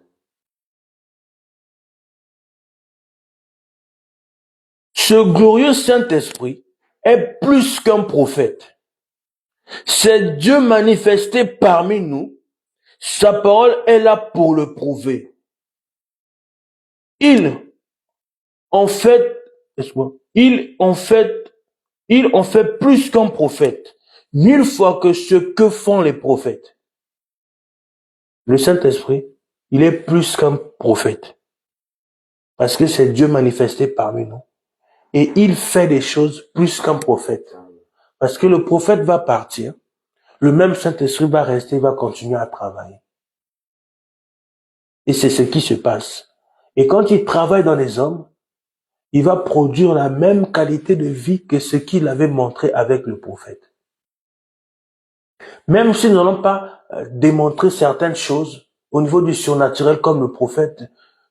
Ce glorieux Saint-Esprit est plus qu'un prophète. C'est Dieu manifesté parmi nous. Sa parole est là pour le prouver. Il en fait plus qu'un prophète, 1000 fois que ce que font les prophètes. Le Saint-Esprit, il est plus qu'un prophète. Parce que c'est Dieu manifesté parmi nous. Et il fait des choses plus qu'un prophète. Parce que le prophète va partir, le même Saint-Esprit va rester, il va continuer à travailler. Et c'est ce qui se passe. Et quand il travaille dans les hommes, il va produire la même qualité de vie que ce qu'il avait montré avec le prophète. Même si nous n'allons pas démontrer certaines choses au niveau du surnaturel comme le prophète,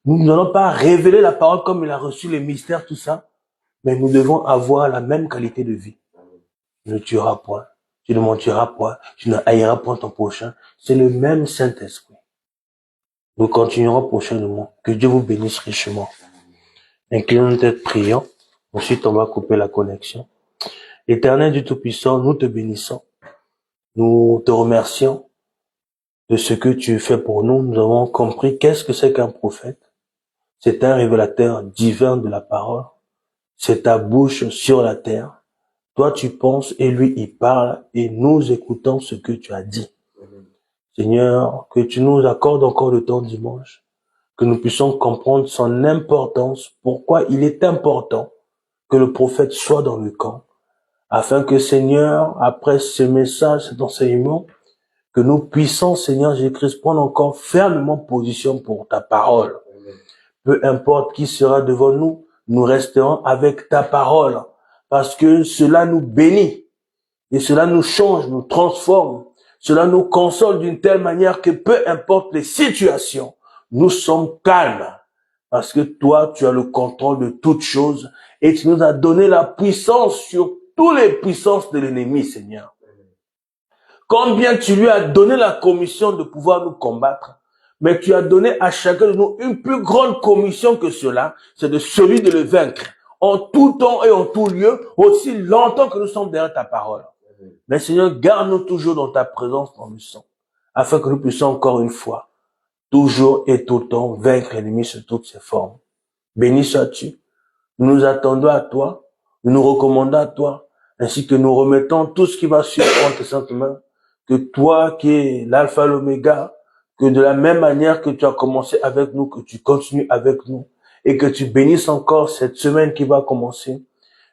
nous n'allons pas révéler la parole comme il a reçu les mystères, tout ça, mais nous devons avoir la même qualité de vie. Tu ne tueras point, tu ne mentiras point, tu ne haïras point ton prochain. C'est le même Saint-Esprit. Nous continuerons prochainement. Que Dieu vous bénisse richement. Inclinons notre tête, prions. Ensuite, on va couper la connexion. Éternel Dieu Tout-Puissant, nous te bénissons. Nous te remercions de ce que tu fais pour nous. Nous avons compris qu'est-ce que c'est qu'un prophète. C'est un révélateur divin de la parole. C'est ta bouche sur la terre. Toi, tu penses et lui, il parle et nous écoutons ce que tu as dit. Seigneur, que tu nous accordes encore le temps dimanche, que nous puissions comprendre son importance, pourquoi il est important que le prophète soit dans le camp, afin que, Seigneur, après ce message, cet enseignement, que nous puissions, Seigneur Jésus-Christ, prendre encore fermement position pour ta parole. Peu importe qui sera devant nous, nous resterons avec ta parole, parce que cela nous bénit, et cela nous change, nous transforme, cela nous console d'une telle manière que peu importe les situations, nous sommes calmes, parce que toi, tu as le contrôle de toutes choses, et tu nous as donné la puissance sur toutes les puissances de l'ennemi, Seigneur. Combien tu lui as donné la commission de pouvoir nous combattre, mais tu as donné à chacun de nous une plus grande commission que cela, c'est de celui de le vaincre, en tout temps et en tout lieu, aussi longtemps que nous sommes derrière ta parole. Mais Seigneur, garde-nous toujours dans ta présence, dans le sang, afin que nous puissions encore une fois, toujours et tout le temps, vaincre l'ennemi sous toutes ses formes. Béni sois-tu. Nous nous attendons à toi, nous nous recommandons à toi, ainsi que nous remettons tout ce qui va suivre entre tes saintes mains, que toi qui es l'alpha et l'oméga, que de la même manière que tu as commencé avec nous, que tu continues avec nous, et que tu bénisses encore cette semaine qui va commencer.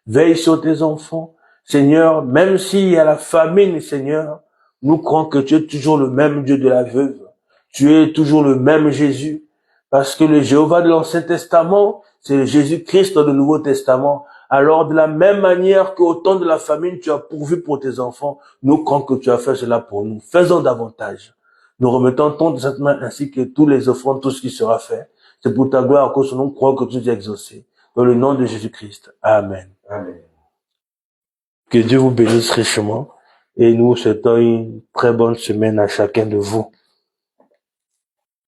Veille sur tes enfants, Seigneur, même s'il y a la famine, Seigneur, nous croyons que tu es toujours le même Dieu de la veuve. Tu es toujours le même Jésus. Parce que le Jéhovah de l'Ancien Testament, c'est le Jésus-Christ dans le Nouveau Testament. Alors, de la même manière qu'au temps de la famine, tu as pourvu pour tes enfants, nous croyons que tu as fait cela pour nous. Faisons davantage. Nous remettons ton de cette main ainsi que tous les offrandes, tout ce qui sera fait. C'est pour ta gloire, à cause de nous, croyons que tu es exaucé. Dans le nom de Jésus-Christ. Amen. Amen. Que Dieu vous bénisse richement et nous souhaitons une très bonne semaine à chacun de vous.